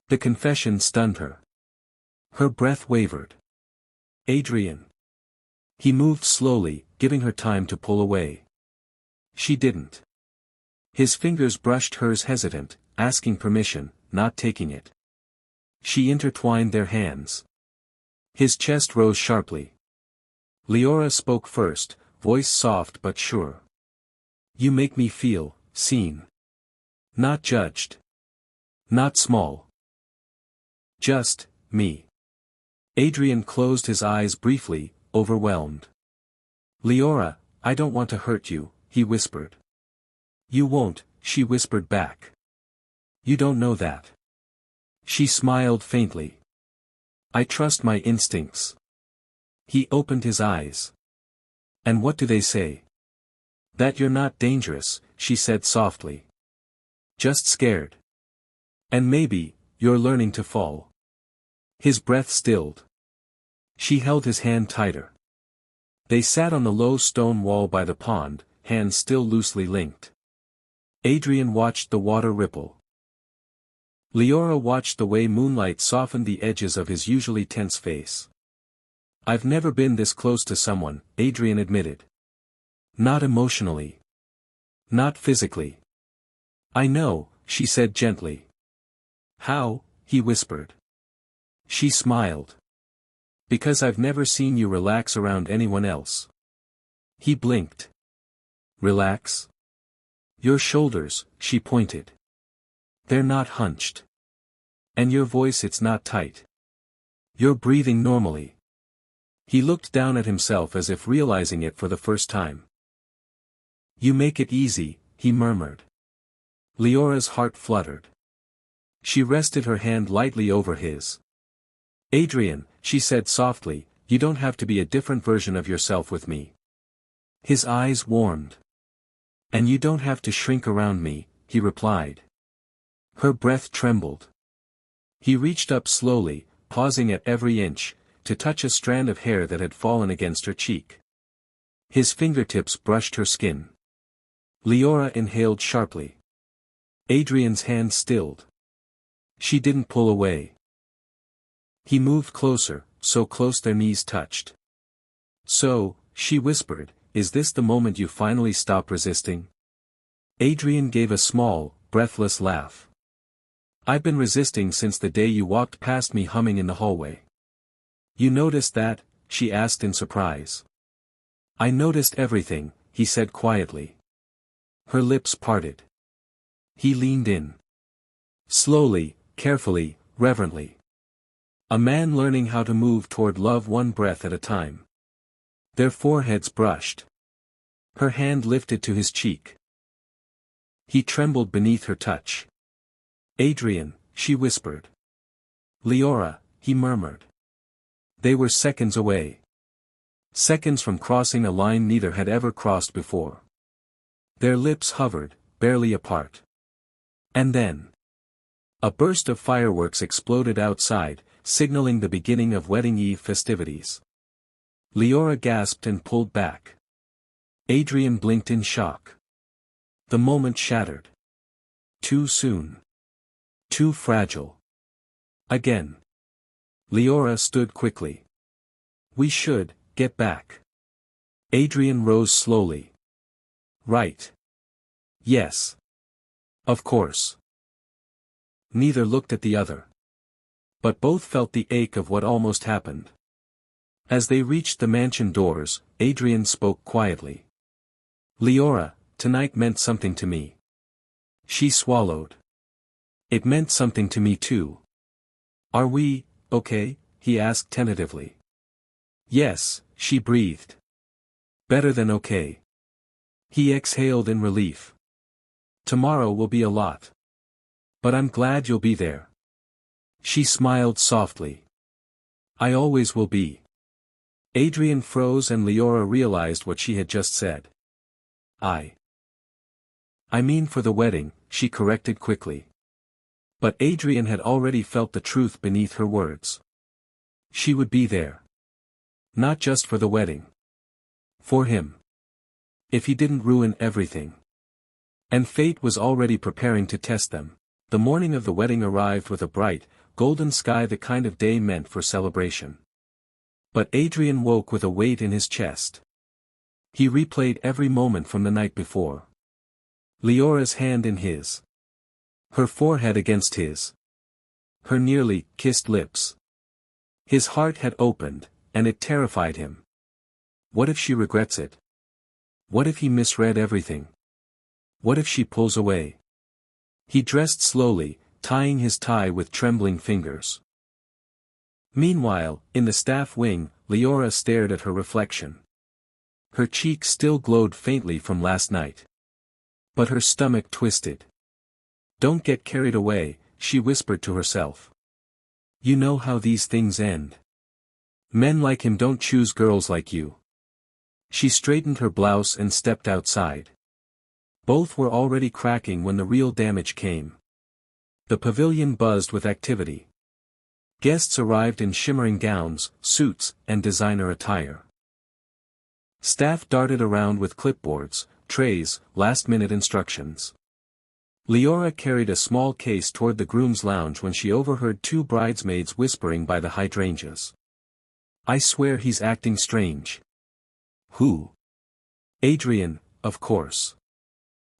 The confession stunned her. Her breath wavered. Adrian. He moved slowly, giving her time to pull away. She didn't. His fingers brushed hers, hesitant, asking permission, not taking it. She intertwined their hands. His chest rose sharply. Leora spoke first, voice soft but sure. You make me feel seen. Not judged. Not small. Just me. Adrian closed his eyes briefly, overwhelmed. Leora, I don't want to hurt you, he whispered. You won't, she whispered back. You don't know that. She smiled faintly. I trust my instincts. He opened his eyes. And what do they say? That you're not dangerous, she said softly. Just scared. And maybe, you're learning to fall. His breath stilled. She held his hand tighter. They sat on the low stone wall by the pond, hands still loosely linked. Adrian watched the water ripple. Leora watched the way moonlight softened the edges of his usually tense face. I've never been this close to someone, Adrian admitted. Not emotionally. Not physically. I know, she said gently. How? He whispered. She smiled. Because I've never seen you relax around anyone else. He blinked. Relax? Your shoulders, she pointed. They're not hunched. And your voice, it's not tight. You're breathing normally. He looked down at himself as if realizing it for the first time. You make it easy, he murmured. Leora's heart fluttered. She rested her hand lightly over his. Adrian, she said softly, you don't have to be a different version of yourself with me. His eyes warmed. And you don't have to shrink around me, he replied. Her breath trembled. He reached up slowly, pausing at every inch, to touch a strand of hair that had fallen against her cheek. His fingertips brushed her skin. Leora inhaled sharply. Adrian's hand stilled. She didn't pull away. He moved closer, so close their knees touched. So, she whispered, is this the moment you finally stop resisting? Adrian gave a small, breathless laugh. I've been resisting since the day you walked past me humming in the hallway. You noticed that? She asked in surprise. I noticed everything, he said quietly. Her lips parted. He leaned in. Slowly, carefully, reverently. A man learning how to move toward love one breath at a time. Their foreheads brushed. Her hand lifted to his cheek. He trembled beneath her touch. Adrian, she whispered. Leora, he murmured. They were seconds away. Seconds from crossing a line neither had ever crossed before. Their lips hovered, barely apart. And then. A burst of fireworks exploded outside, signaling the beginning of wedding eve festivities. Leora gasped and pulled back. Adrian blinked in shock. The moment shattered. Too soon. Too fragile. Again. Leora stood quickly. We should get back. Adrian rose slowly. Right. Yes. Of course. Neither looked at the other. But both felt the ache of what almost happened. As they reached the mansion doors, Adrian spoke quietly. Leora, tonight meant something to me. She swallowed. It meant something to me too. Are we, okay? He asked tentatively. Yes, she breathed. Better than okay. He exhaled in relief. Tomorrow will be a lot. But I'm glad you'll be there. She smiled softly. I always will be. Adrian froze and Leora realized what she had just said. I mean for the wedding, she corrected quickly. But Adrian had already felt the truth beneath her words. She would be there. Not just for the wedding. For him. If he didn't ruin everything. And fate was already preparing to test them. The morning of the wedding arrived with a bright, golden sky, the kind of day meant for celebration. But Adrian woke with a weight in his chest. He replayed every moment from the night before. Leora's hand in his. Her forehead against his. Her nearly kissed lips. His heart had opened, and it terrified him. What if she regrets it? What if he misread everything? What if she pulls away? He dressed slowly, tying his tie with trembling fingers. Meanwhile, in the staff wing, Leora stared at her reflection. Her cheek still glowed faintly from last night. But her stomach twisted. Don't get carried away, she whispered to herself. You know how these things end. Men like him don't choose girls like you. She straightened her blouse and stepped outside. Both were already cracking when the real damage came. The pavilion buzzed with activity. Guests arrived in shimmering gowns, suits, and designer attire. Staff darted around with clipboards, trays, last-minute instructions. Leora carried a small case toward the groom's lounge when she overheard two bridesmaids whispering by the hydrangeas. I swear he's acting strange. Who? Adrian, of course.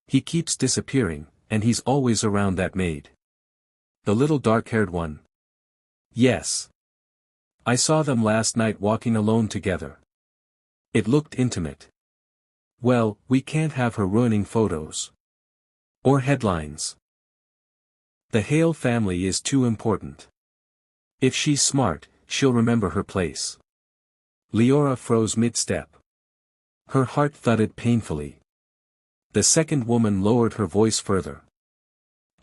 He keeps disappearing, and he's always around that maid. The little dark-haired one. Yes. I saw them last night walking alone together. It looked intimate. Well, we can't have her ruining photos. Or headlines. The Hale family is too important. If she's smart, she'll remember her place. Leora froze mid-step. Her heart thudded painfully. The second woman lowered her voice further.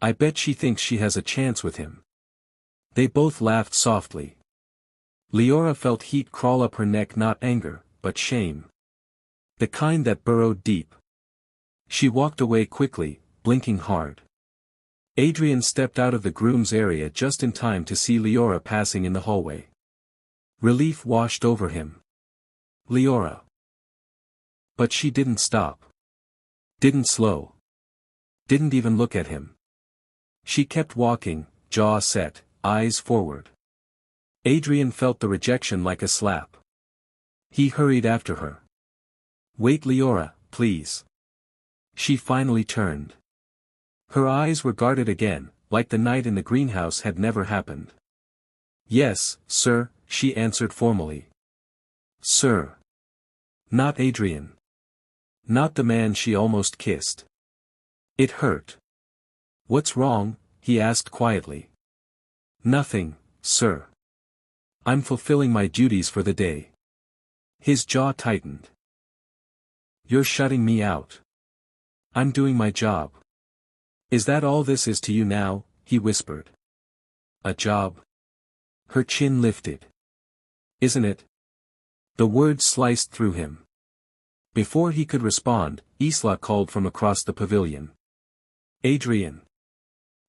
I bet she thinks she has a chance with him. They both laughed softly. Leora felt heat crawl up her neck, not anger, but shame. The kind that burrowed deep. She walked away quickly, blinking hard. Adrian stepped out of the groom's area just in time to see Leora passing in the hallway. Relief washed over him. Leora. But she didn't stop. Didn't slow. Didn't even look at him. She kept walking, jaw set, eyes forward. Adrian felt the rejection like a slap. He hurried after her. Wait, Leora, please. She finally turned. Her eyes were guarded again, like the night in the greenhouse had never happened. Yes, sir, she answered formally. Sir. Not Adrian. Not the man she almost kissed. It hurt. What's wrong? He asked quietly. Nothing, sir. I'm fulfilling my duties for the day. His jaw tightened. You're shutting me out. I'm doing my job. Is that all this is to you now? He whispered. A job? Her chin lifted. Isn't it? The words sliced through him. Before he could respond, Isla called from across the pavilion. Adrian.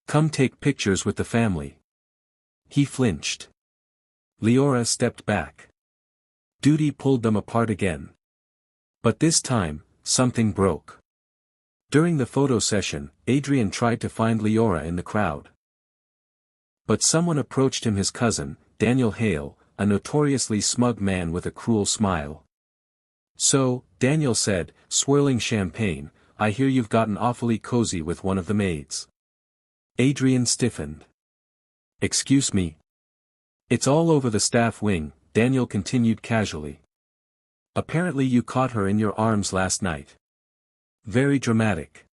Come take pictures with the family. He flinched. Leora stepped back. Duty pulled them apart again. But this time, something broke. During the photo session, Adrian tried to find Leora in the crowd. But someone approached him, his cousin, Daniel Hale, a notoriously smug man with a cruel smile. So, Daniel said, swirling champagne, I hear you've gotten awfully cozy with one of the maids. Adrian stiffened. Excuse me? It's all over the staff wing, Daniel continued casually. Apparently you caught her in your arms last night. Very dramatic.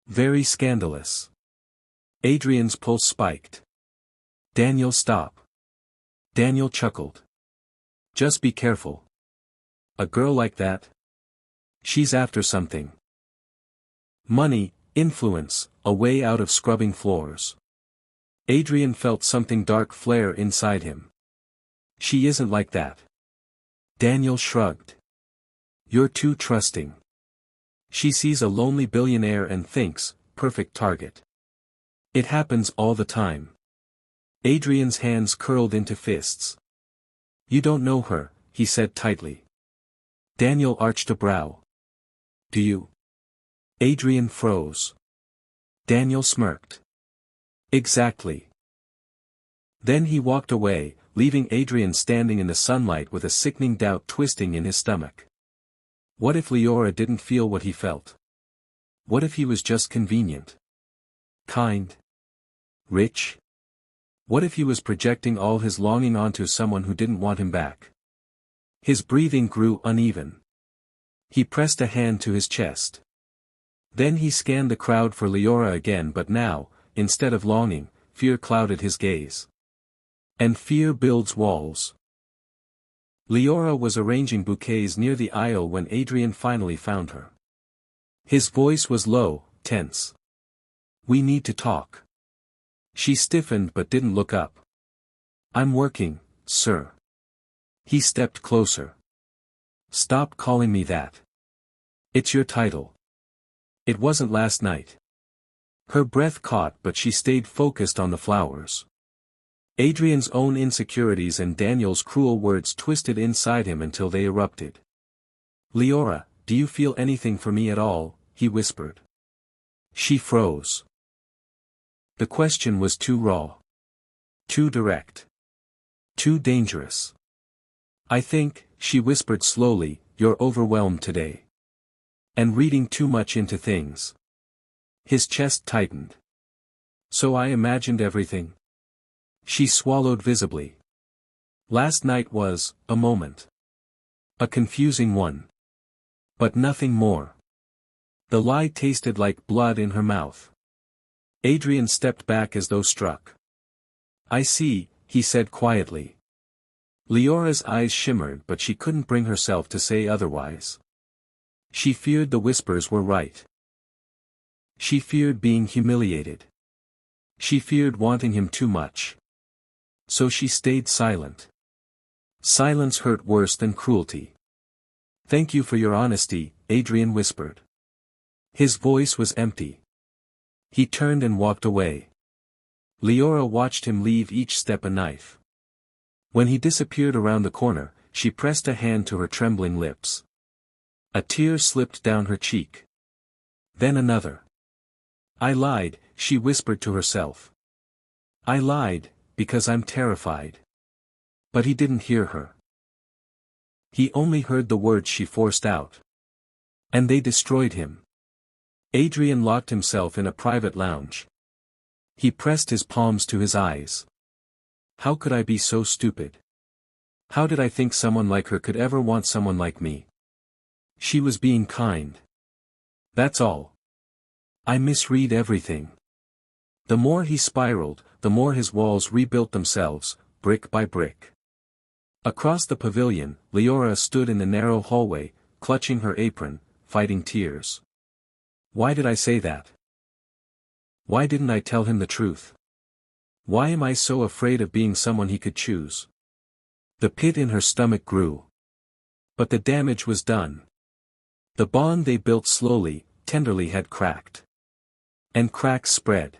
Very scandalous. Adrian's pulse spiked. Daniel, stop. Daniel chuckled. Just be careful. A girl like that? She's after something. Money, influence, a way out of scrubbing floors. Adrian felt something dark flare inside him. She isn't like that. Daniel shrugged. You're too trusting. She sees a lonely billionaire and thinks, perfect target. It happens all the time. Adrian's hands curled into fists. You don't know her, he said tightly. Daniel arched a brow. Do you? Adrian froze. Daniel smirked. Exactly. Then he walked away, leaving Adrian standing in the sunlight with a sickening doubt twisting in his stomach. What if Leora didn't feel what he felt? What if he was just convenient? Kind? Rich? What if he was projecting all his longing onto someone who didn't want him back? His breathing grew uneven. He pressed a hand to his chest. Then he scanned the crowd for Leora again, but now, instead of longing, fear clouded his gaze. And fear builds walls. Leora was arranging bouquets near the aisle when Adrian finally found her. His voice was low, tense. We need to talk. She stiffened but didn't look up. I'm working, sir. He stepped closer. Stop calling me that. It's your title. It wasn't last night. Her breath caught but she stayed focused on the flowers. Adrian's own insecurities and Daniel's cruel words twisted inside him until they erupted. Leora, do you feel anything for me at all? He whispered. She froze. The question was too raw. Too direct. Too dangerous. I think, she whispered slowly, you're overwhelmed today. And reading too much into things. His chest tightened. So I imagined everything. She swallowed visibly. Last night was, a moment. A confusing one. But nothing more. The lie tasted like blood in her mouth. Adrian stepped back as though struck. I see, he said quietly. Leora's eyes shimmered but she couldn't bring herself to say otherwise. She feared the whispers were right. She feared being humiliated. She feared wanting him too much. So she stayed silent. Silence hurt worse than cruelty. Thank you for your honesty, Adrian whispered. His voice was empty. He turned and walked away. Leora watched him leave, each step a knife. When he disappeared around the corner, she pressed a hand to her trembling lips. A tear slipped down her cheek. Then another. I lied, she whispered to herself. I lied, because I'm terrified. But he didn't hear her. He only heard the words she forced out. And they destroyed him. Adrian locked himself in a private lounge. He pressed his palms to his eyes. How could I be so stupid? How did I think someone like her could ever want someone like me? She was being kind. That's all. I misread everything. The more he spiraled, the more his walls rebuilt themselves, brick by brick. Across the pavilion, Leora stood in the narrow hallway, clutching her apron, fighting tears. Why did I say that? Why didn't I tell him the truth? Why am I so afraid of being someone he could choose? The pit in her stomach grew. But the damage was done. The bond they built slowly, tenderly had cracked. And cracks spread.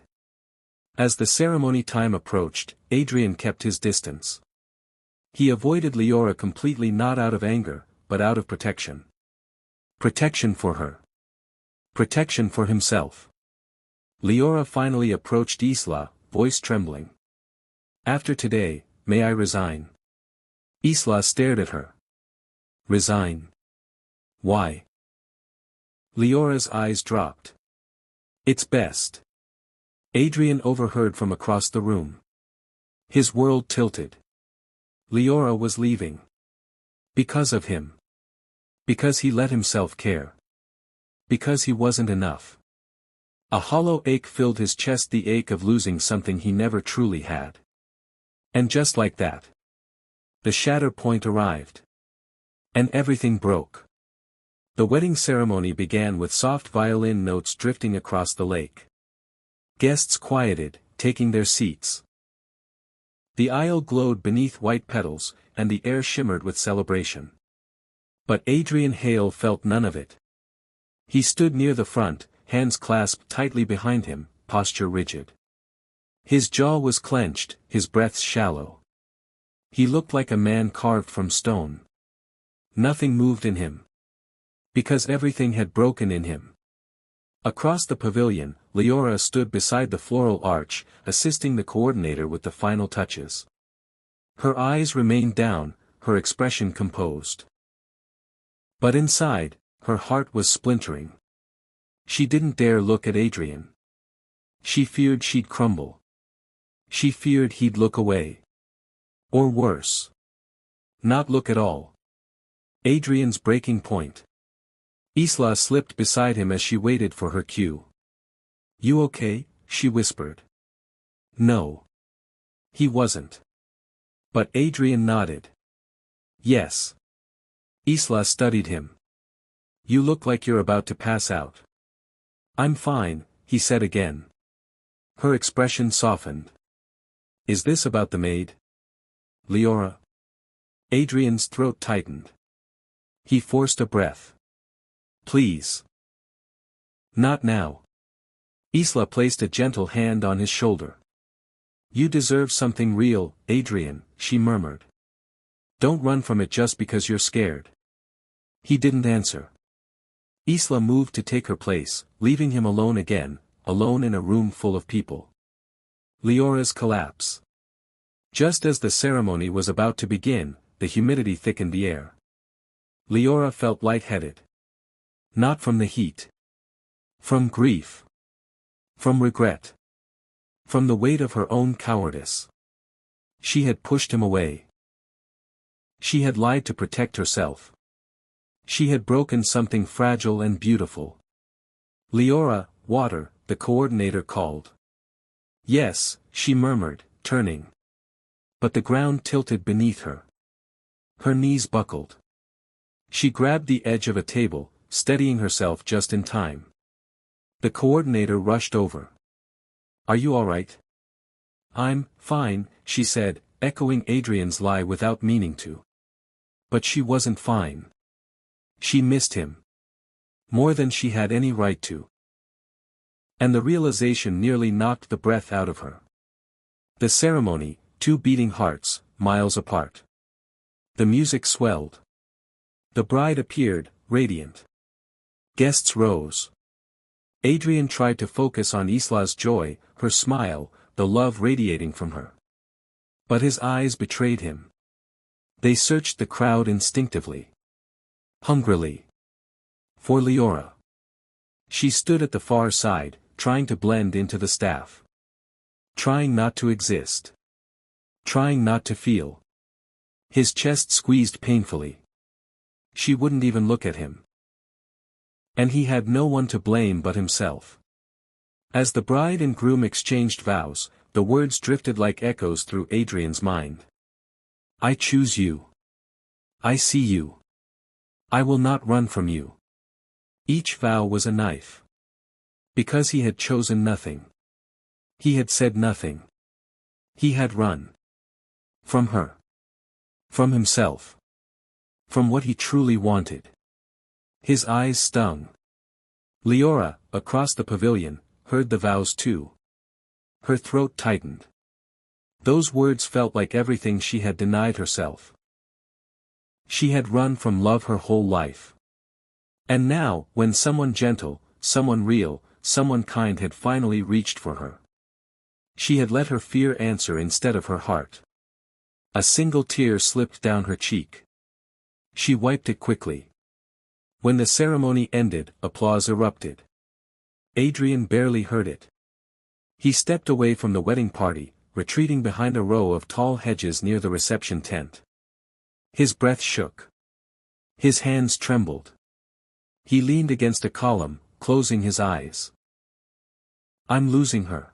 As the ceremony time approached, Adrian kept his distance. He avoided Leora completely, not out of anger, but out of protection. Protection for her. Protection for himself. Leora finally approached Isla, voice trembling. After today, may I resign? Isla stared at her. Resign? Why? Leora's eyes dropped. It's best. Adrian overheard from across the room. His world tilted. Leora was leaving. Because of him. Because he let himself care. Because he wasn't enough. A hollow ache filled his chest, the ache of losing something he never truly had. And just like that, the shatter point arrived. And everything broke. The wedding ceremony began with soft violin notes drifting across the lake. Guests quieted, taking their seats. The aisle glowed beneath white petals, and the air shimmered with celebration. But Adrian Hale felt none of it. He stood near the front, hands clasped tightly behind him, posture rigid. His jaw was clenched, his breath shallow. He looked like a man carved from stone. Nothing moved in him. Because everything had broken in him. Across the pavilion, Leora stood beside the floral arch, assisting the coordinator with the final touches. Her eyes remained down, her expression composed. But inside, her heart was splintering. She didn't dare look at Adrian. She feared she'd crumble. She feared he'd look away. Or worse. Not look at all. Adrian's breaking point. Isla slipped beside him as she waited for her cue. "You okay?" she whispered. No. He wasn't. But Adrian nodded. Yes. Isla studied him. "You look like you're about to pass out." "I'm fine," he said again. Her expression softened. "Is this about the maid?" "Leora?" Adrian's throat tightened. He forced a breath. "Please." "Not now." Isla placed a gentle hand on his shoulder. "You deserve something real, Adrian," she murmured. "Don't run from it just because you're scared." He didn't answer. Isla moved to take her place, leaving him alone again, alone in a room full of people. Leora's collapse. Just as the ceremony was about to begin, the humidity thickened the air. Leora felt lightheaded. Not from the heat. From grief. From regret. From the weight of her own cowardice. She had pushed him away. She had lied to protect herself. She had broken something fragile and beautiful. "Leora, water," the coordinator called. "Yes," she murmured, turning. But the ground tilted beneath her. Her knees buckled. She grabbed the edge of a table, steadying herself just in time. The coordinator rushed over. "Are you all right?" "I'm fine," she said, echoing Adrian's lie without meaning to. But she wasn't fine. She missed him. More than she had any right to. And the realization nearly knocked the breath out of her. The ceremony, two beating hearts, miles apart. The music swelled. The bride appeared, radiant. Guests rose. Adrian tried to focus on Isla's joy, her smile, the love radiating from her. But his eyes betrayed him. They searched the crowd instinctively. Hungrily. For Leora. She stood at the far side, trying to blend into the staff. Trying not to exist. Trying not to feel. His chest squeezed painfully. She wouldn't even look at him. And he had no one to blame but himself. As the bride and groom exchanged vows, the words drifted like echoes through Adrian's mind. "I choose you. I see you. I will not run from you." Each vow was a knife. Because he had chosen nothing. He had said nothing. He had run. From her. From himself. From what he truly wanted. His eyes stung. Leora, across the pavilion, heard the vows too. Her throat tightened. Those words felt like everything she had denied herself. She had run from love her whole life. And now, when someone gentle, someone real, someone kind had finally reached for her, she had let her fear answer instead of her heart. A single tear slipped down her cheek. She wiped it quickly. When the ceremony ended, applause erupted. Adrian barely heard it. He stepped away from the wedding party, retreating behind a row of tall hedges near the reception tent. His breath shook. His hands trembled. He leaned against a column, closing his eyes. I'm losing her.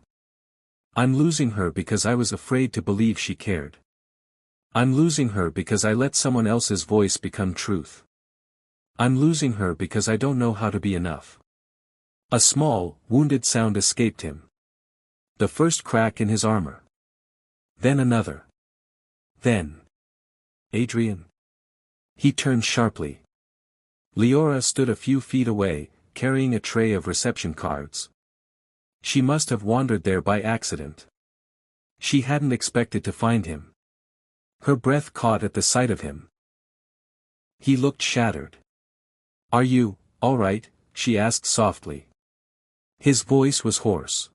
I'm losing her because I was afraid to believe she cared. I'm losing her because I let someone else's voice become truth. I'm losing her because I don't know how to be enough. A small, wounded sound escaped him. The first crack in his armor. Then another. Then. Adrian. He turned sharply. Leora stood a few feet away, carrying a tray of reception cards. She must have wandered there by accident. She hadn't expected to find him. Her breath caught at the sight of him. He looked shattered. Are you, all right? She asked softly. His voice was hoarse.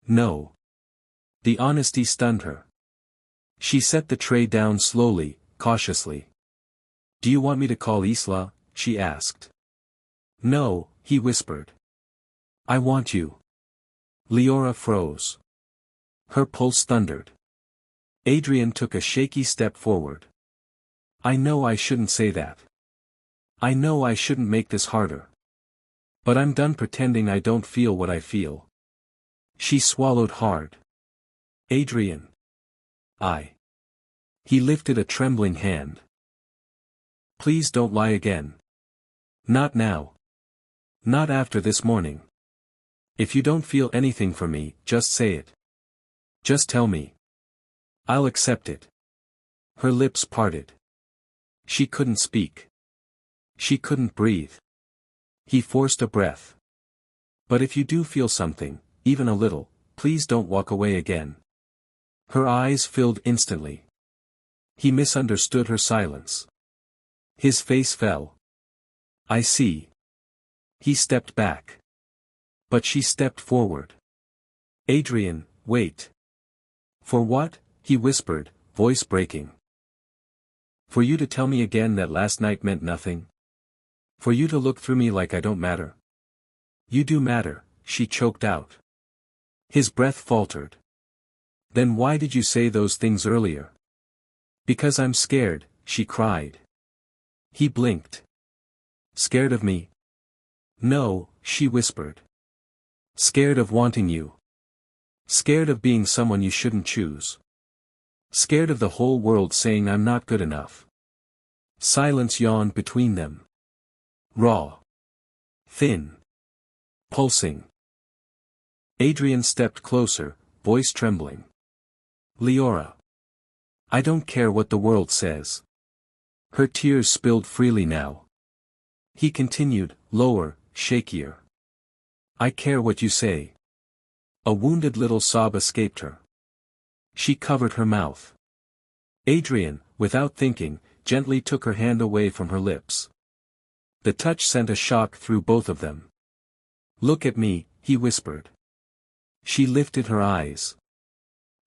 No. The honesty stunned her. She set the tray down slowly, cautiously. Do you want me to call Isla? She asked. No, he whispered. I want you. Leora froze. Her pulse thundered. Adrian took a shaky step forward. I know I shouldn't say that. I know I shouldn't make this harder. But I'm done pretending I don't feel what I feel. She swallowed hard. Adrian. He lifted a trembling hand. Please don't lie again. Not now. Not after this morning. If you don't feel anything for me, just say it. Just tell me. I'll accept it. Her lips parted. She couldn't speak. She couldn't breathe. He forced a breath. But if you do feel something, even a little, please don't walk away again. Her eyes filled instantly. He misunderstood her silence. His face fell. I see. He stepped back. But she stepped forward. Adrian, wait. For what? He whispered, voice breaking. For you to tell me again that last night meant nothing? For you to look through me like I don't matter? You do matter, she choked out. His breath faltered. Then why did you say those things earlier? Because I'm scared, she cried. He blinked. Scared of me? No, she whispered. Scared of wanting you. Scared of being someone you shouldn't choose. Scared of the whole world saying I'm not good enough. Silence yawned between them. Raw. Thin. Pulsing. Adrian stepped closer, voice trembling. Leora. I don't care what the world says. Her tears spilled freely now. He continued, lower, shakier. I care what you say. A wounded little sob escaped her. She covered her mouth. Adrian, without thinking, gently took her hand away from her lips. The touch sent a shock through both of them. Look at me, he whispered. She lifted her eyes.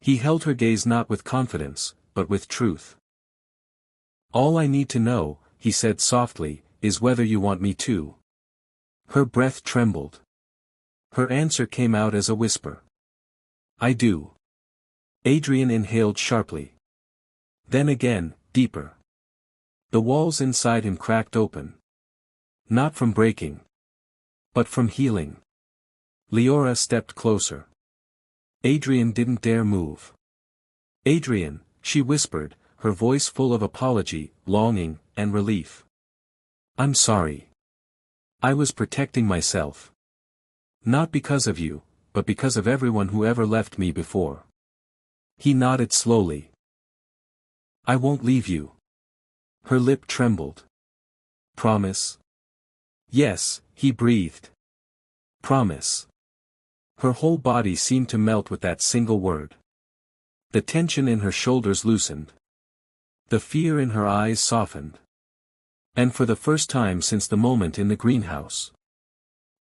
He held her gaze not with confidence, but with truth. All I need to know, he said softly, is whether you want me to. Her breath trembled. Her answer came out as a whisper. I do. Adrian inhaled sharply. Then again, deeper. The walls inside him cracked open. Not from breaking. But from healing. Leora stepped closer. Adrian didn't dare move. Adrian, she whispered, her voice full of apology, longing, and relief. I'm sorry. I was protecting myself. Not because of you, but because of everyone who ever left me before. He nodded slowly. I won't leave you. Her lip trembled. Promise? Yes, he breathed. Promise. Her whole body seemed to melt with that single word. The tension in her shoulders loosened. The fear in her eyes softened. And for the first time since the moment in the greenhouse,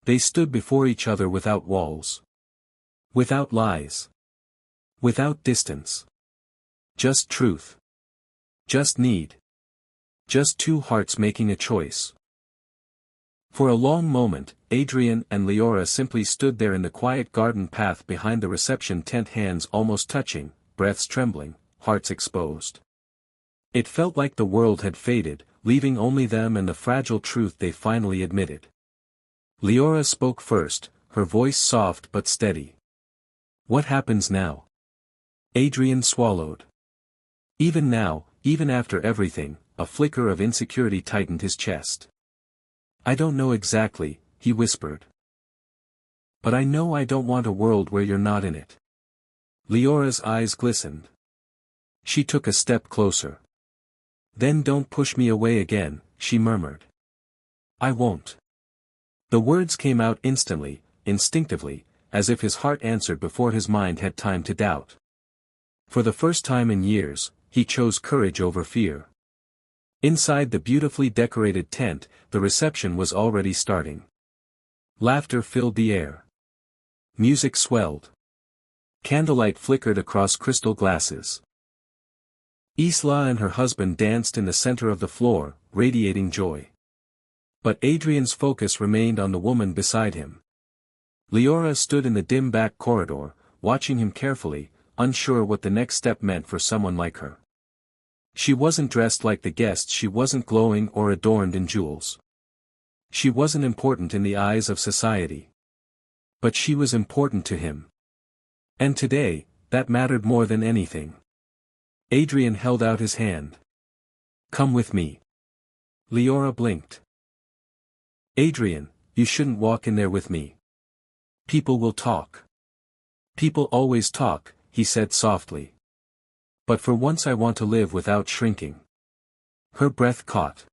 they stood before each other without walls. Without lies. Without distance. Just truth. Just need. Just two hearts making a choice. For a long moment, Adrian and Leora simply stood there in the quiet garden path behind the reception tent, hands almost touching, breaths trembling, hearts exposed. It felt like the world had faded, leaving only them and the fragile truth they finally admitted. Leora spoke first, her voice soft but steady. "What happens now?" Adrian swallowed. Even now, even after everything, a flicker of insecurity tightened his chest. "I don't know exactly," he whispered. "But I know I don't want a world where you're not in it." Leora's eyes glistened. She took a step closer. "Then don't push me away again," she murmured. "I won't." The words came out instantly, instinctively, as if his heart answered before his mind had time to doubt. For the first time in years, he chose courage over fear. Inside the beautifully decorated tent, the reception was already starting. Laughter filled the air. Music swelled. Candlelight flickered across crystal glasses. Isla and her husband danced in the center of the floor, radiating joy. But Adrian's focus remained on the woman beside him. Leora stood in the dim back corridor, watching him carefully, unsure what the next step meant for someone like her. She wasn't dressed like the guests, she wasn't glowing or adorned in jewels. She wasn't important in the eyes of society. But she was important to him. And today, that mattered more than anything. Adrian held out his hand. "Come with me." Leora blinked. "Adrian, you shouldn't walk in there with me. People will talk." "People always talk," he said softly. "But for once I want to live without shrinking." Her breath caught.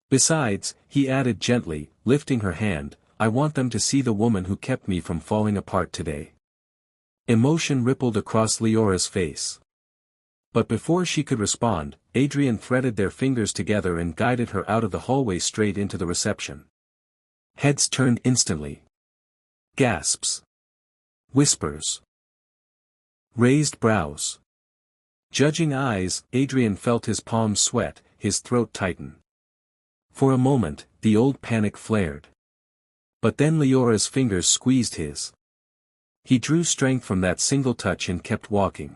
"Besides," he added gently, lifting her hand, "I want them to see the woman who kept me from falling apart today." Emotion rippled across Leora's face. But before she could respond, Adrian threaded their fingers together and guided her out of the hallway straight into the reception. Heads turned instantly. Gasps. Whispers. Raised brows. Judging eyes. Adrian felt his palms sweat, his throat tighten. For a moment, the old panic flared. But then Leora's fingers squeezed his. He drew strength from that single touch and kept walking.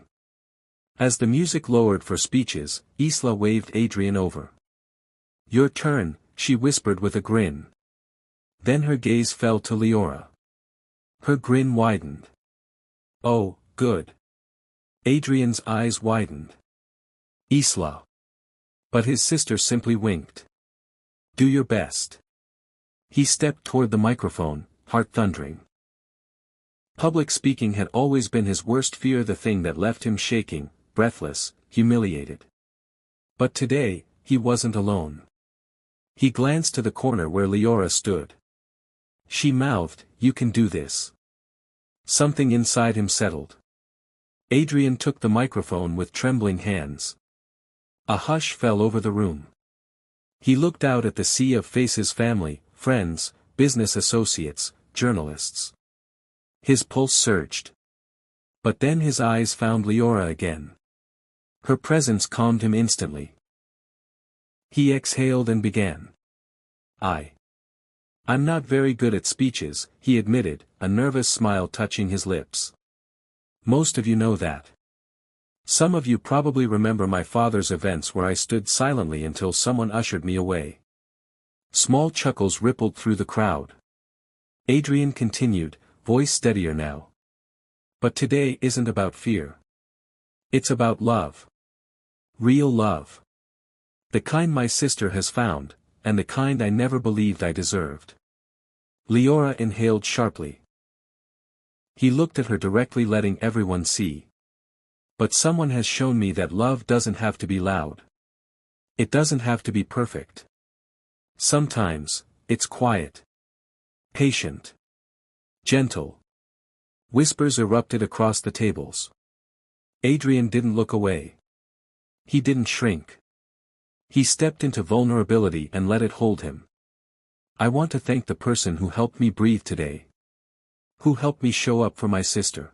As the music lowered for speeches, Isla waved Adrian over. "Your turn," she whispered with a grin. Then her gaze fell to Leora. Her grin widened. "Oh, good." Adrian's eyes widened. "Isla." But his sister simply winked. "Do your best." He stepped toward the microphone, heart thundering. Public speaking had always been his worst fear, the thing that left him shaking, breathless, humiliated. But today, he wasn't alone. He glanced to the corner where Leora stood. She mouthed, "You can do this." Something inside him settled. Adrian took the microphone with trembling hands. A hush fell over the room. He looked out at the sea of faces, family, friends, business associates, journalists. His pulse surged. But then his eyes found Leora again. Her presence calmed him instantly. He exhaled and began. I'm not very good at speeches," he admitted, a nervous smile touching his lips. "Most of you know that. Some of you probably remember my father's events where I stood silently until someone ushered me away." Small chuckles rippled through the crowd. Adrian continued, voice steadier now. "But today isn't about fear. It's about love. Real love. The kind my sister has found, and the kind I never believed I deserved." Leora inhaled sharply. He looked at her directly, letting everyone see. "But someone has shown me that love doesn't have to be loud. It doesn't have to be perfect. Sometimes, it's quiet. Patient. Gentle." Whispers erupted across the tables. Adrian didn't look away. He didn't shrink. He stepped into vulnerability and let it hold him. "I want to thank the person who helped me breathe today. Who helped me show up for my sister.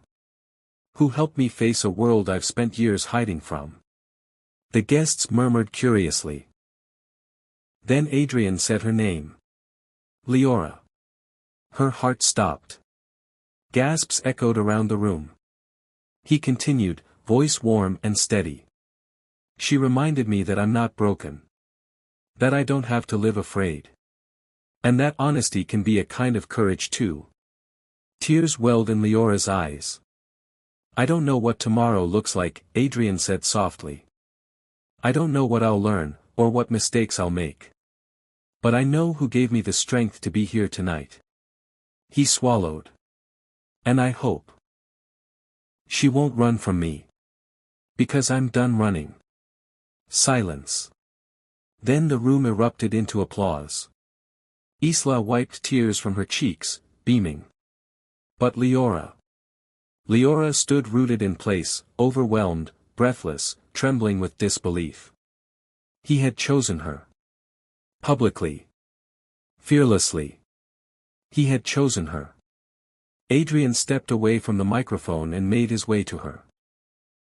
Who helped me face a world I've spent years hiding from." The guests murmured curiously. Then Adrian said her name. Leora. Her heart stopped. Gasps echoed around the room. He continued, voice warm and steady. She reminded me that I'm not broken. That I don't have to live afraid. And that honesty can be a kind of courage too. Tears welled in Leora's eyes. I don't know what tomorrow looks like, Adrian said softly. I don't know what I'll learn, or what mistakes I'll make. But I know who gave me the strength to be here tonight. He swallowed. And I hope she won't run from me. Because I'm done running. Silence. Then the room erupted into applause. Isla wiped tears from her cheeks, beaming. But Leora. Leora stood rooted in place, overwhelmed, breathless, trembling with disbelief. He had chosen her. Publicly. Fearlessly. He had chosen her. Adrian stepped away from the microphone and made his way to her.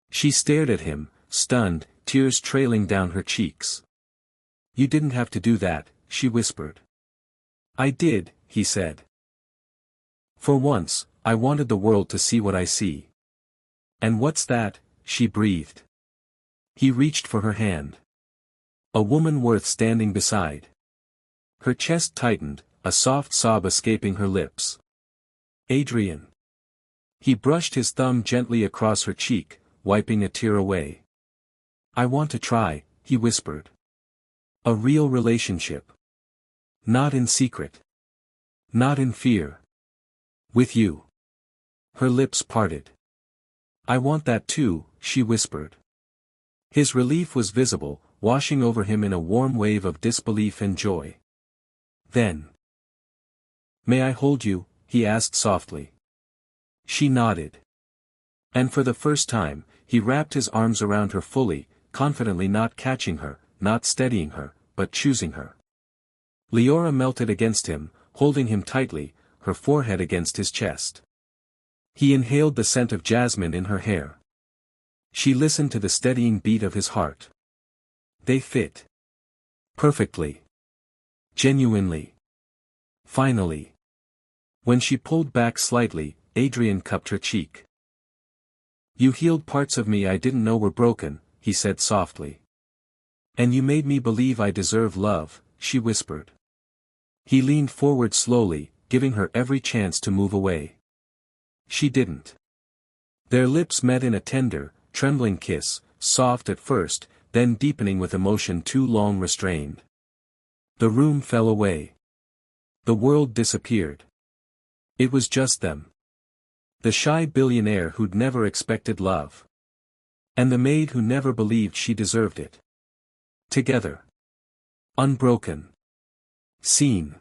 She stared at him, stunned, tears trailing down her cheeks. You didn't have to do that, she whispered. I did, he said. For once, I wanted the world to see what I see. And what's that? She breathed. He reached for her hand. A woman worth standing beside. Her chest tightened, a soft sob escaping her lips. Adrian. He brushed his thumb gently across her cheek, wiping a tear away. I want to try, he whispered. A real relationship. Not in secret. Not in fear. With you. Her lips parted. I want that too, she whispered. His relief was visible, washing over him in a warm wave of disbelief and joy. Then. May I hold you? He asked softly. She nodded. And for the first time, he wrapped his arms around her fully, confidently, not catching her, not steadying her, but choosing her. Leora melted against him, holding him tightly, her forehead against his chest. He inhaled the scent of jasmine in her hair. She listened to the steadying beat of his heart. They fit. Perfectly. Genuinely. Finally. When she pulled back slightly, Adrian cupped her cheek. You healed parts of me I didn't know were broken, he said softly. And you made me believe I deserve love, she whispered. He leaned forward slowly, giving her every chance to move away. She didn't. Their lips met in a tender, trembling kiss, soft at first, then deepening with emotion too long restrained. The room fell away. The world disappeared. It was just them. The shy billionaire who'd never expected love. And the maid who never believed she deserved it. Together. Unbroken. Seen.